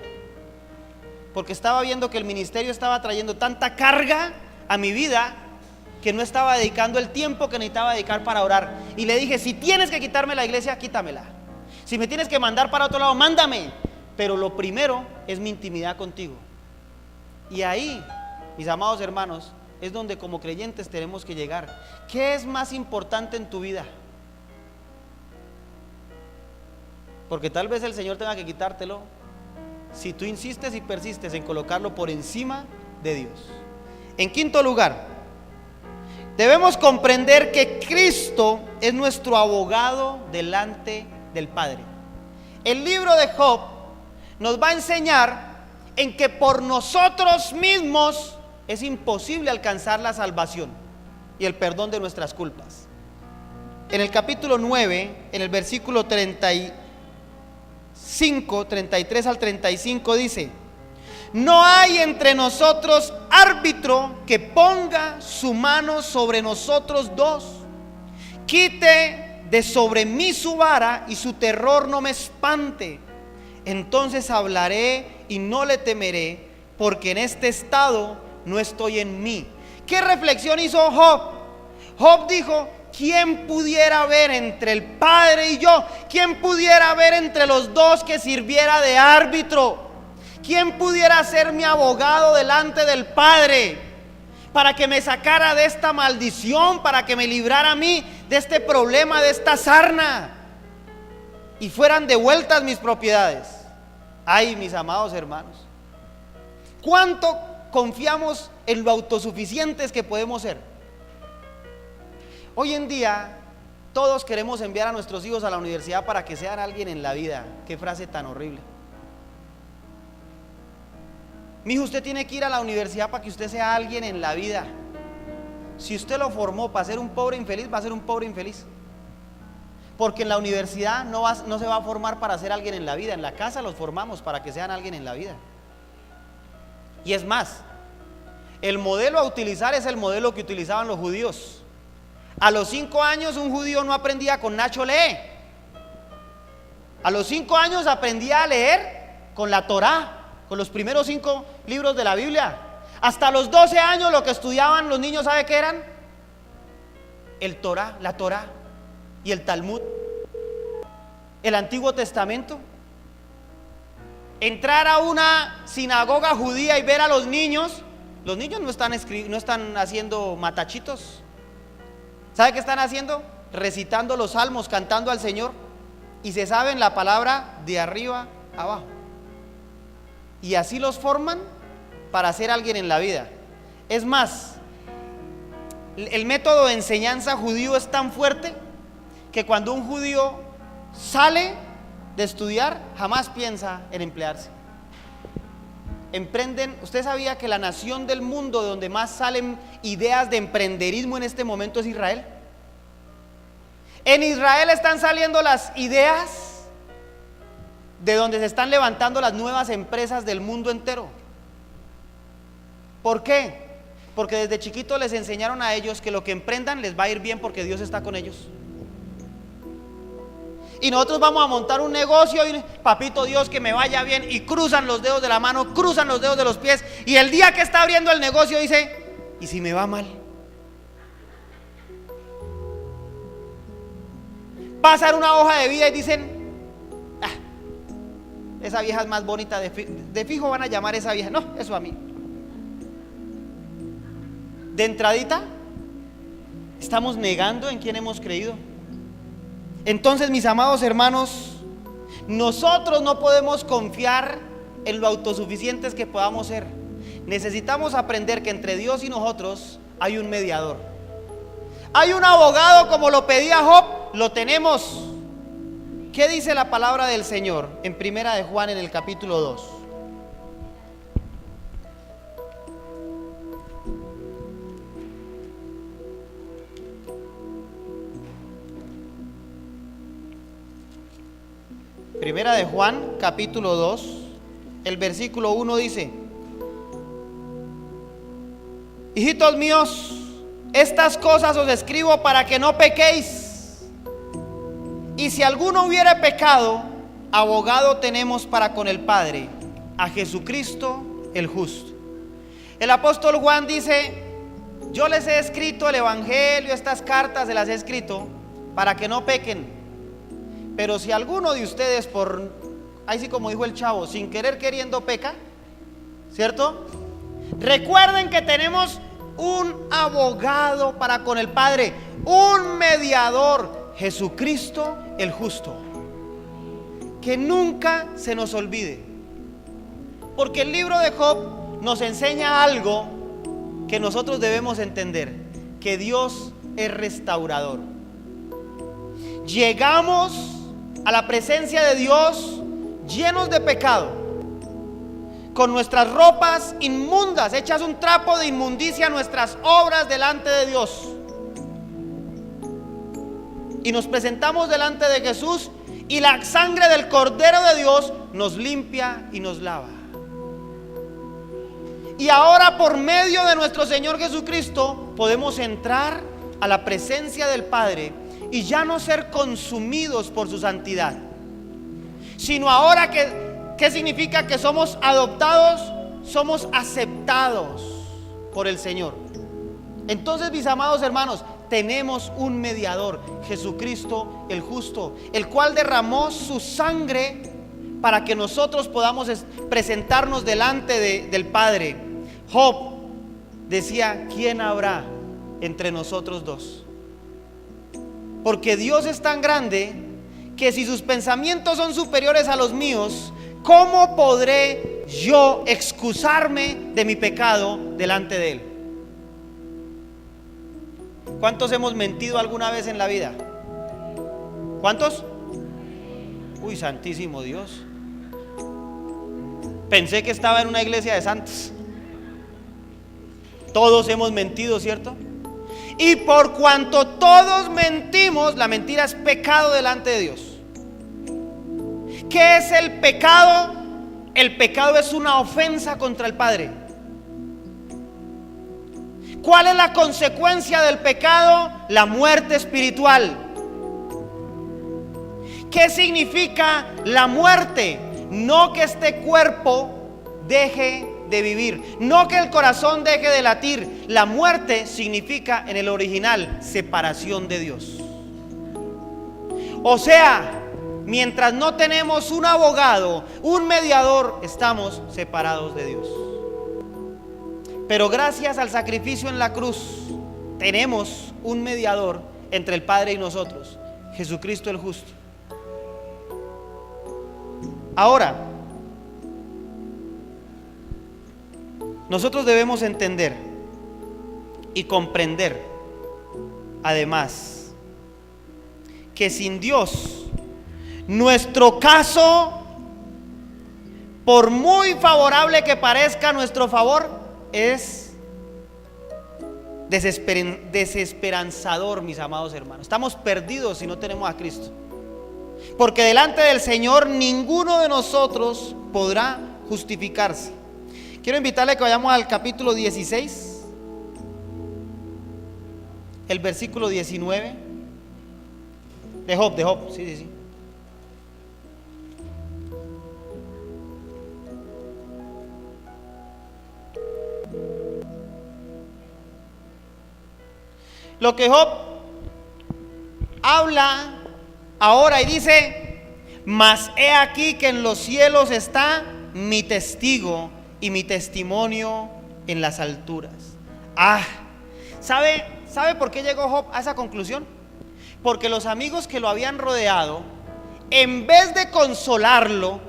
A: Porque estaba viendo que el ministerio estaba trayendo tanta carga a mi vida que no estaba dedicando el tiempo que necesitaba dedicar para orar. Y le dije: si tienes que quitarme la iglesia, quítamela. Si me tienes que mandar para otro lado, mándame. Pero lo primero es mi intimidad contigo. Y ahí, mis amados hermanos, es donde como creyentes tenemos que llegar. ¿Qué es más importante en tu vida? Porque tal vez el Señor tenga que quitártelo si tú insistes y persistes en colocarlo por encima de Dios. En quinto lugar, debemos comprender que Cristo es nuestro abogado delante del Padre. El libro de Job nos va a enseñar en que por nosotros mismos es imposible alcanzar la salvación y el perdón de nuestras culpas. En el capítulo 9, en el versículo 33 al 35 dice: no hay entre nosotros árbitro que ponga su mano sobre nosotros dos. Quite de sobre mí su vara y su terror no me espante. Entonces hablaré y no le temeré, porque en este estado no estoy en mí. ¿Qué reflexión hizo Job? Job dijo: ¿quién pudiera ver entre el Padre y yo? ¿Quién pudiera ver entre los dos que sirviera de árbitro? ¿Quién pudiera ser mi abogado delante del Padre para que me sacara de esta maldición, para que me librara a mí de este problema, de esta sarna, y fueran devueltas mis propiedades? Ay, mis amados hermanos, ¿cuánto confiamos en lo autosuficientes que podemos ser? Hoy en día todos queremos enviar a nuestros hijos a la universidad para que sean alguien en la vida. Qué frase tan horrible. Mi hijo, usted tiene que ir a la universidad para que usted sea alguien en la vida. Si usted lo formó para ser un pobre infeliz, va a ser un pobre infeliz. Porque en la universidad no se va a formar para ser alguien en la vida. En la casa los formamos para que sean alguien en la vida. Y es más, el modelo a utilizar es el modelo que utilizaban los judíos. A los 5 años un judío no aprendía con Nacho lee. A los 5 años aprendía a leer con la Torá, con los primeros 5 libros de la Biblia. Hasta los 12 años lo que estudiaban los niños, ¿sabe qué eran? El Torá, la Torá y el Talmud, el Antiguo Testamento. Entrar a una sinagoga judía y ver a los niños no están haciendo matachitos. ¿Sabe qué están haciendo? Recitando los salmos, cantando al Señor, y se saben la palabra de arriba a abajo. Y así los forman para ser alguien en la vida. Es más, el método de enseñanza judío es tan fuerte que cuando un judío sale de estudiar, jamás piensa en emplearse. Emprenden. ¿Usted sabía que la nación del mundo de donde más salen ideas de emprenderismo en este momento es Israel? En Israel están saliendo las ideas de donde se están levantando las nuevas empresas del mundo entero. ¿Por qué? Porque desde chiquitos les enseñaron a ellos que lo que emprendan les va a ir bien porque Dios está con ellos. Y nosotros vamos a montar un negocio y papito Dios que me vaya bien, y cruzan los dedos de la mano, cruzan los dedos de los pies, y el día que está abriendo el negocio dice: ¿y si me va mal? Pasan una hoja de vida y dicen: esa vieja es más bonita, de fijo van a llamar a esa vieja. No, eso a mí. De entradita estamos negando en quién hemos creído. Entonces, mis amados hermanos, nosotros no podemos confiar en lo autosuficientes que podamos ser. Necesitamos aprender que entre Dios y nosotros hay un mediador. Hay un abogado, como lo pedía Job, lo tenemos. ¿Qué dice la palabra del Señor en Primera de Juan en el capítulo 2? Primera de Juan, capítulo 2, el versículo 1 dice: hijitos míos, estas cosas os escribo para que no pequéis. Y si alguno hubiere pecado, abogado tenemos para con el Padre, a Jesucristo el justo. El apóstol Juan dice: yo les he escrito el evangelio, estas cartas se las he escrito para que no pequen. Pero si alguno de ustedes, por ahí sí, como dijo el chavo, sin querer queriendo peca, ¿cierto? Recuerden que tenemos un abogado para con el Padre, un mediador, Jesucristo el justo. Que nunca se nos olvide, porque el libro de Job nos enseña algo que nosotros debemos entender: que Dios es restaurador. Llegamos a la presencia de Dios llenos de pecado, con nuestras ropas inmundas, hechas un trapo de inmundicia, nuestras obras delante de Dios, y nos presentamos delante de Jesús, y la sangre del Cordero de Dios nos limpia y nos lava. Y ahora, por medio de nuestro Señor Jesucristo, podemos entrar a la presencia del Padre y ya no ser consumidos por su santidad, sino ahora ¿qué significa? Que somos adoptados, somos aceptados por el Señor. Entonces, mis amados hermanos, tenemos un mediador, Jesucristo el justo, el cual derramó su sangre para que nosotros podamos presentarnos delante del Padre. Job decía: ¿quién habrá entre nosotros dos? Porque Dios es tan grande que si sus pensamientos son superiores a los míos, ¿cómo podré yo excusarme de mi pecado delante de Él? ¿Cuántos hemos mentido alguna vez en la vida? ¿Cuántos? Uy, santísimo Dios. Pensé que estaba en una iglesia de santos. Todos hemos mentido, ¿cierto? Y por cuanto todos mentimos, la mentira es pecado delante de Dios. ¿Qué es el pecado? El pecado es una ofensa contra el Padre. ¿Cuál es la consecuencia del pecado? La muerte espiritual. ¿Qué significa la muerte? No que este cuerpo deje de vivir, no que el corazón deje de latir. La muerte significa, en el original, separación de Dios. O sea, mientras no tenemos un abogado, un mediador, estamos separados de Dios. Pero gracias al sacrificio en la cruz, tenemos un mediador entre el Padre y nosotros, Jesucristo el justo. Ahora, nosotros debemos entender y comprender, además, que sin Dios, nuestro caso, por muy favorable que parezca a nuestro favor, es desesperanzador, mis amados hermanos. Estamos perdidos si no tenemos a Cristo, porque delante del Señor ninguno de nosotros podrá justificarse. Quiero invitarle a que vayamos al capítulo 16, el versículo 19 de Job, sí. Lo que Job habla ahora y dice: mas he aquí que en los cielos está mi testigo y mi testimonio en las alturas. ¿Sabe por qué llegó Job a esa conclusión? Porque los amigos que lo habían rodeado, en vez de consolarlo,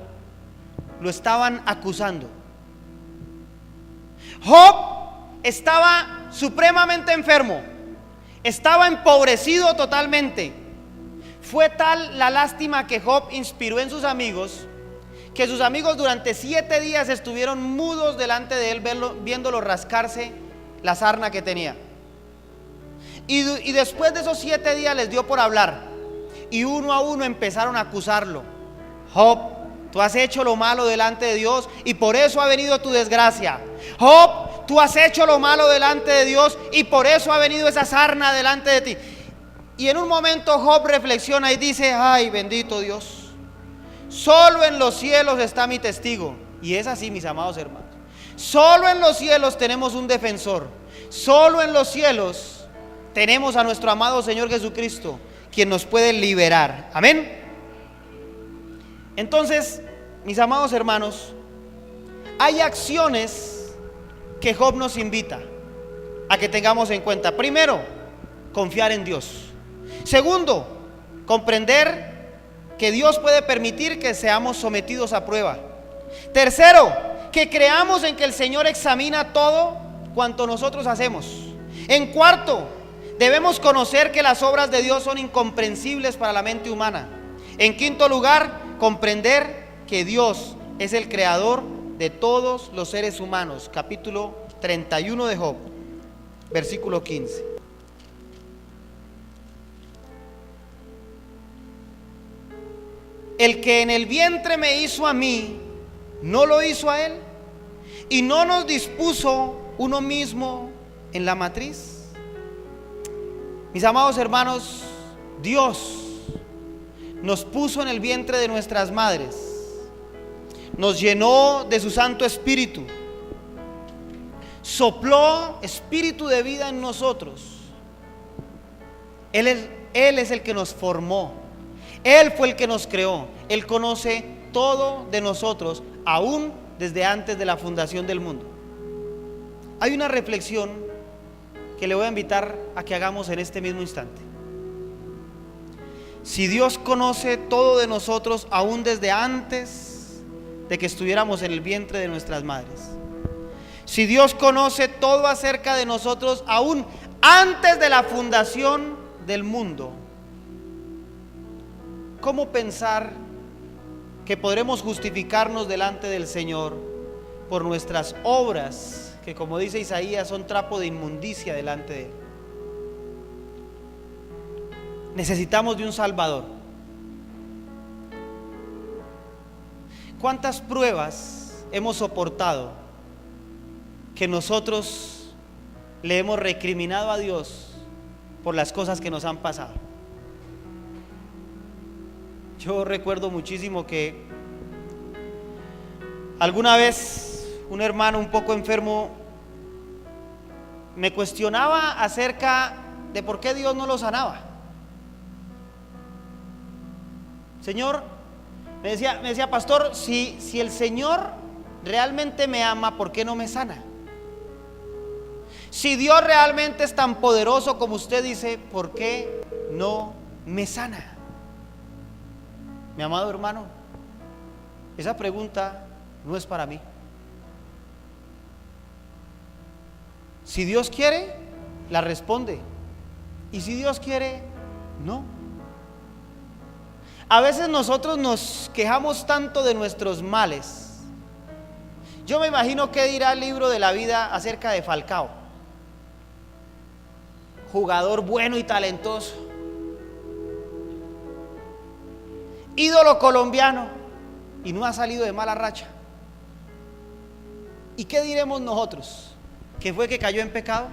A: lo estaban acusando. Job estaba supremamente enfermo, estaba empobrecido totalmente. Fue tal la lástima que Job inspiró en sus amigos, que sus amigos durante 7 días estuvieron mudos delante de él, viéndolo rascarse la sarna que tenía. Y después de esos 7 días les dio por hablar, y uno a uno empezaron a acusarlo. Job, tú has hecho lo malo delante de Dios y por eso ha venido tu desgracia. Job, tú has hecho lo malo delante de Dios y por eso ha venido esa sarna delante de ti. Y en un momento Job reflexiona y dice: ay, bendito Dios, solo en los cielos está mi testigo. Y es así, mis amados hermanos. Solo en los cielos tenemos un defensor. Solo en los cielos tenemos a nuestro amado Señor Jesucristo, quien nos puede liberar. Amén. Entonces, mis amados hermanos, hay acciones que Job nos invita a que tengamos en cuenta. Primero, confiar en Dios. Segundo, comprender que Dios puede permitir que seamos sometidos a prueba. Tercero, que creamos en que el Señor examina todo cuanto nosotros hacemos. En cuarto, debemos conocer que las obras de Dios son incomprensibles para la mente humana. En quinto lugar, comprender que Dios es el creador de todos los seres humanos. Capítulo 31 de Job, versículo 15. El que en el vientre me hizo a mí, ¿no lo hizo a él? ¿Y no nos dispuso uno mismo en la matriz? Mis amados hermanos, Dios nos puso en el vientre de nuestras madres, nos llenó de su Santo Espíritu, sopló espíritu de vida en nosotros. Él es el que nos formó. Él fue el que nos creó. Él conoce todo de nosotros, aún desde antes de la fundación del mundo. Hay una reflexión que le voy a invitar a que hagamos en este mismo instante. Si Dios conoce todo de nosotros, aún desde antes de que estuviéramos en el vientre de nuestras madres, si Dios conoce todo acerca de nosotros, aún antes de la fundación del mundo, ¿cómo pensar que podremos justificarnos delante del Señor por nuestras obras, que, como dice Isaías, son trapo de inmundicia delante de Él? Necesitamos de un Salvador. ¿Cuántas pruebas hemos soportado que nosotros le hemos recriminado a Dios por las cosas que nos han pasado? Yo recuerdo muchísimo que alguna vez un hermano un poco enfermo me cuestionaba acerca de por qué Dios no lo sanaba. Señor, me decía, pastor, si el Señor realmente me ama, ¿por qué no me sana? Si Dios realmente es tan poderoso como usted dice, ¿por qué no me sana? Mi amado hermano, esa pregunta no es para mí. Si Dios quiere, la responde. Y si Dios quiere, no. A veces nosotros nos quejamos tanto de nuestros males. Yo me imagino qué dirá el libro de la vida acerca de Falcao. Jugador bueno y talentoso, ídolo colombiano, y no ha salido de mala racha. ¿Y qué diremos nosotros? ¿Que fue que cayó en pecado?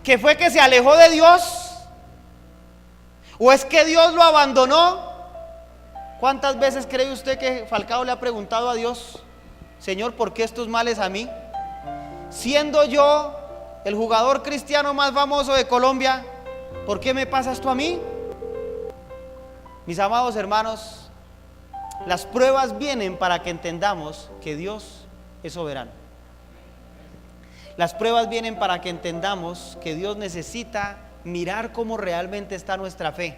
A: ¿Que fue que se alejó de Dios? ¿O es que Dios lo abandonó? ¿Cuántas veces cree usted que Falcao le ha preguntado a Dios: Señor, ¿por qué estos males a mí? Siendo yo el jugador cristiano más famoso de Colombia, ¿por qué me pasa esto a mí? Mis amados hermanos, las pruebas vienen para que entendamos que Dios es soberano. Las pruebas vienen para que entendamos que Dios necesita mirar cómo realmente está nuestra fe.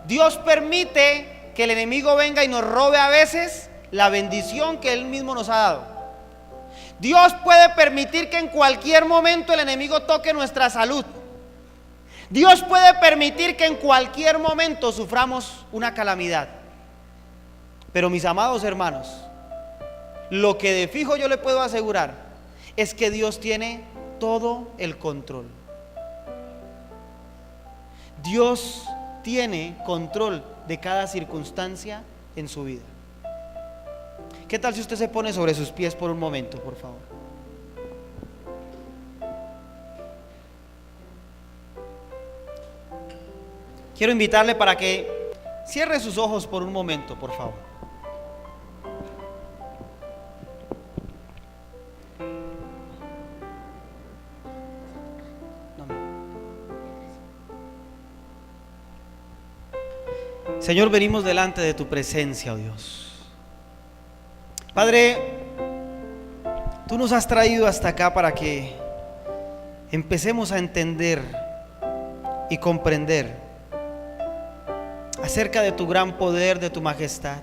A: Dios permite que el enemigo venga y nos robe a veces la bendición que Él mismo nos ha dado. Dios puede permitir que en cualquier momento el enemigo toque nuestra salud. Dios puede permitir que en cualquier momento suframos una calamidad. Pero mis amados hermanos, lo que de fijo yo le puedo asegurar es que Dios tiene todo el control. Dios tiene control de cada circunstancia en su vida. ¿Qué tal si usted se pone sobre sus pies por un momento, por favor? Quiero invitarle para que cierre sus ojos por un momento, por favor. Señor, venimos delante de tu presencia, oh Dios. Padre, tú nos has traído hasta acá para que empecemos a entender y comprender acerca de tu gran poder, de tu majestad.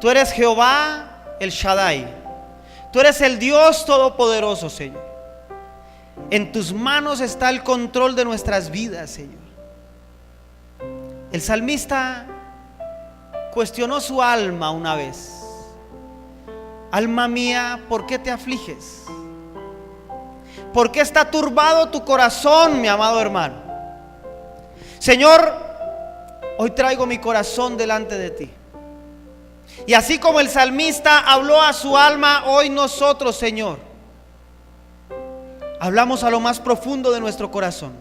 A: Tú eres Jehová el Shaddai. Tú eres el Dios todopoderoso, Señor. En tus manos está el control de nuestras vidas, Señor. El salmista cuestionó su alma una vez: alma mía, ¿por qué te afliges? ¿Por qué está turbado tu corazón, mi amado hermano? Señor, hoy traigo mi corazón delante de ti. Y así como el salmista habló a su alma, hoy nosotros, Señor, hablamos a lo más profundo de nuestro corazón.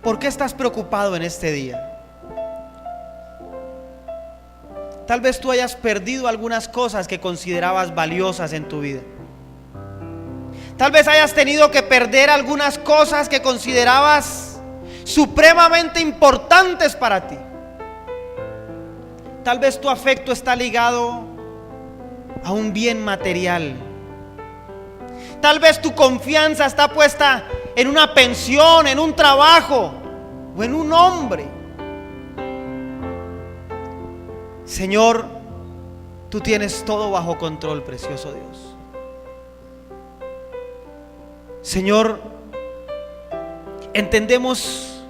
A: ¿Por qué estás preocupado en este día? Tal vez tú hayas perdido algunas cosas que considerabas valiosas en tu vida. Tal vez hayas tenido que perder algunas cosas que considerabas supremamente importantes para ti. Tal vez tu afecto está ligado a un bien material. Tal vez tu confianza está puesta en una pensión, en un trabajo o en un hombre. Señor, tú tienes todo bajo control, precioso Dios. Señor, entendemos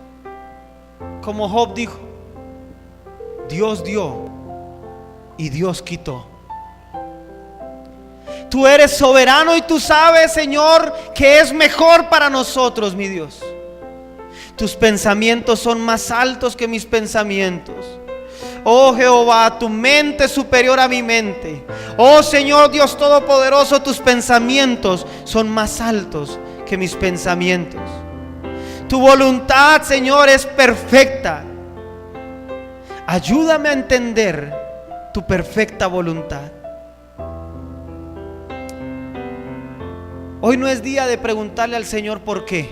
A: como Job dijo: Dios dio y Dios quitó. Tú eres soberano y tú sabes, Señor, que es mejor para nosotros, mi Dios. Tus pensamientos son más altos que mis pensamientos. Oh Jehová, tu mente es superior a mi mente. Oh Señor Dios Todopoderoso, tus pensamientos son más altos que mis pensamientos. Tu voluntad, Señor, es perfecta. Ayúdame a entender tu perfecta voluntad. Hoy no es día de preguntarle al Señor por qué.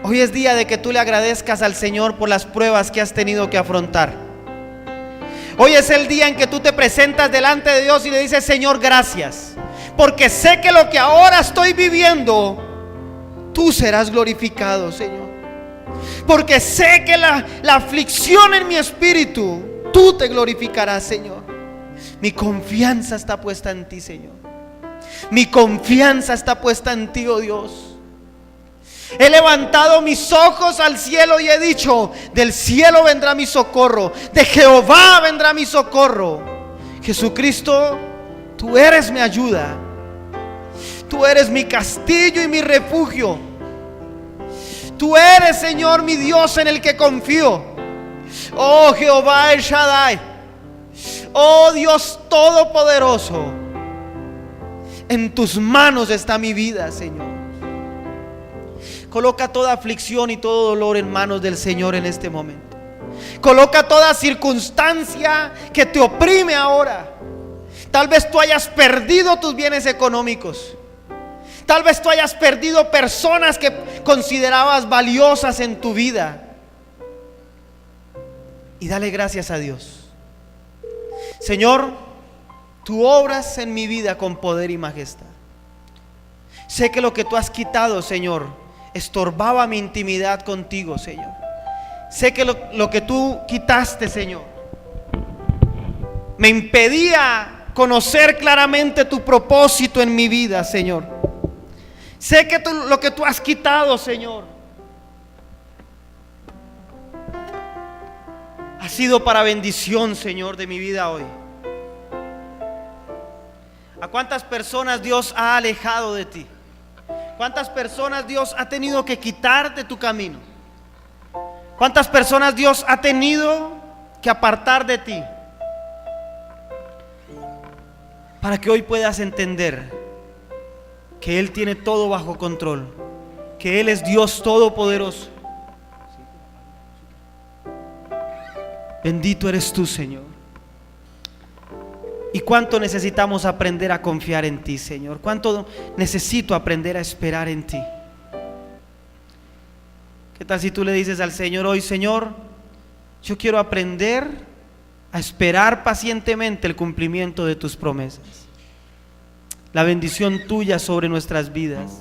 A: Hoy es día de que tú le agradezcas al Señor por las pruebas que has tenido que afrontar. Hoy es el día en que tú te presentas delante de Dios y le dices: Señor, gracias, porque sé que lo que ahora estoy viviendo, tú serás glorificado, Señor. Porque sé que la aflicción en mi espíritu, tú te glorificarás, Señor. Mi confianza está puesta en ti, Señor. Mi confianza está puesta en ti, oh Dios. He levantado mis ojos al cielo y he dicho: del cielo vendrá mi socorro, de Jehová vendrá mi socorro. Jesucristo, tú eres mi ayuda. Tú eres mi castillo y mi refugio. Tú eres, Señor, mi Dios en el que confío. Oh Jehová El Shaddai, oh Dios todopoderoso, en tus manos está mi vida, Señor. Coloca toda aflicción y todo dolor en manos del Señor en este momento. Coloca toda circunstancia que te oprime ahora. Tal vez tú hayas perdido tus bienes económicos. Tal vez tú hayas perdido personas que considerabas valiosas en tu vida. Y dale gracias a Dios. Señor, tú obras en mi vida con poder y majestad. Sé que lo que tú has quitado, Señor, estorbaba mi intimidad contigo, Señor. Sé que lo que tú quitaste, Señor, me impedía conocer claramente tu propósito en mi vida, Señor. Sé que lo que tú has quitado, Señor, ha sido para bendición, Señor, de mi vida hoy. ¿A cuántas personas Dios ha alejado de ti? ¿Cuántas personas Dios ha tenido que quitar de tu camino? ¿Cuántas personas Dios ha tenido que apartar de ti? Para que hoy puedas entender que Él tiene todo bajo control, que Él es Dios todopoderoso. Bendito eres tú, Señor. Y cuánto necesitamos aprender a confiar en ti, Señor. Cuánto necesito aprender a esperar en ti. ¿Qué tal si tú le dices al Señor hoy: Señor, yo quiero aprender a esperar pacientemente el cumplimiento de tus promesas, la bendición tuya sobre nuestras vidas?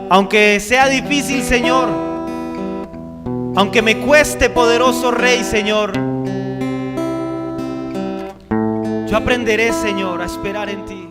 A: Aunque sea difícil, Señor, aunque me cueste, poderoso Rey, Señor, yo aprenderé, Señor, a esperar en ti.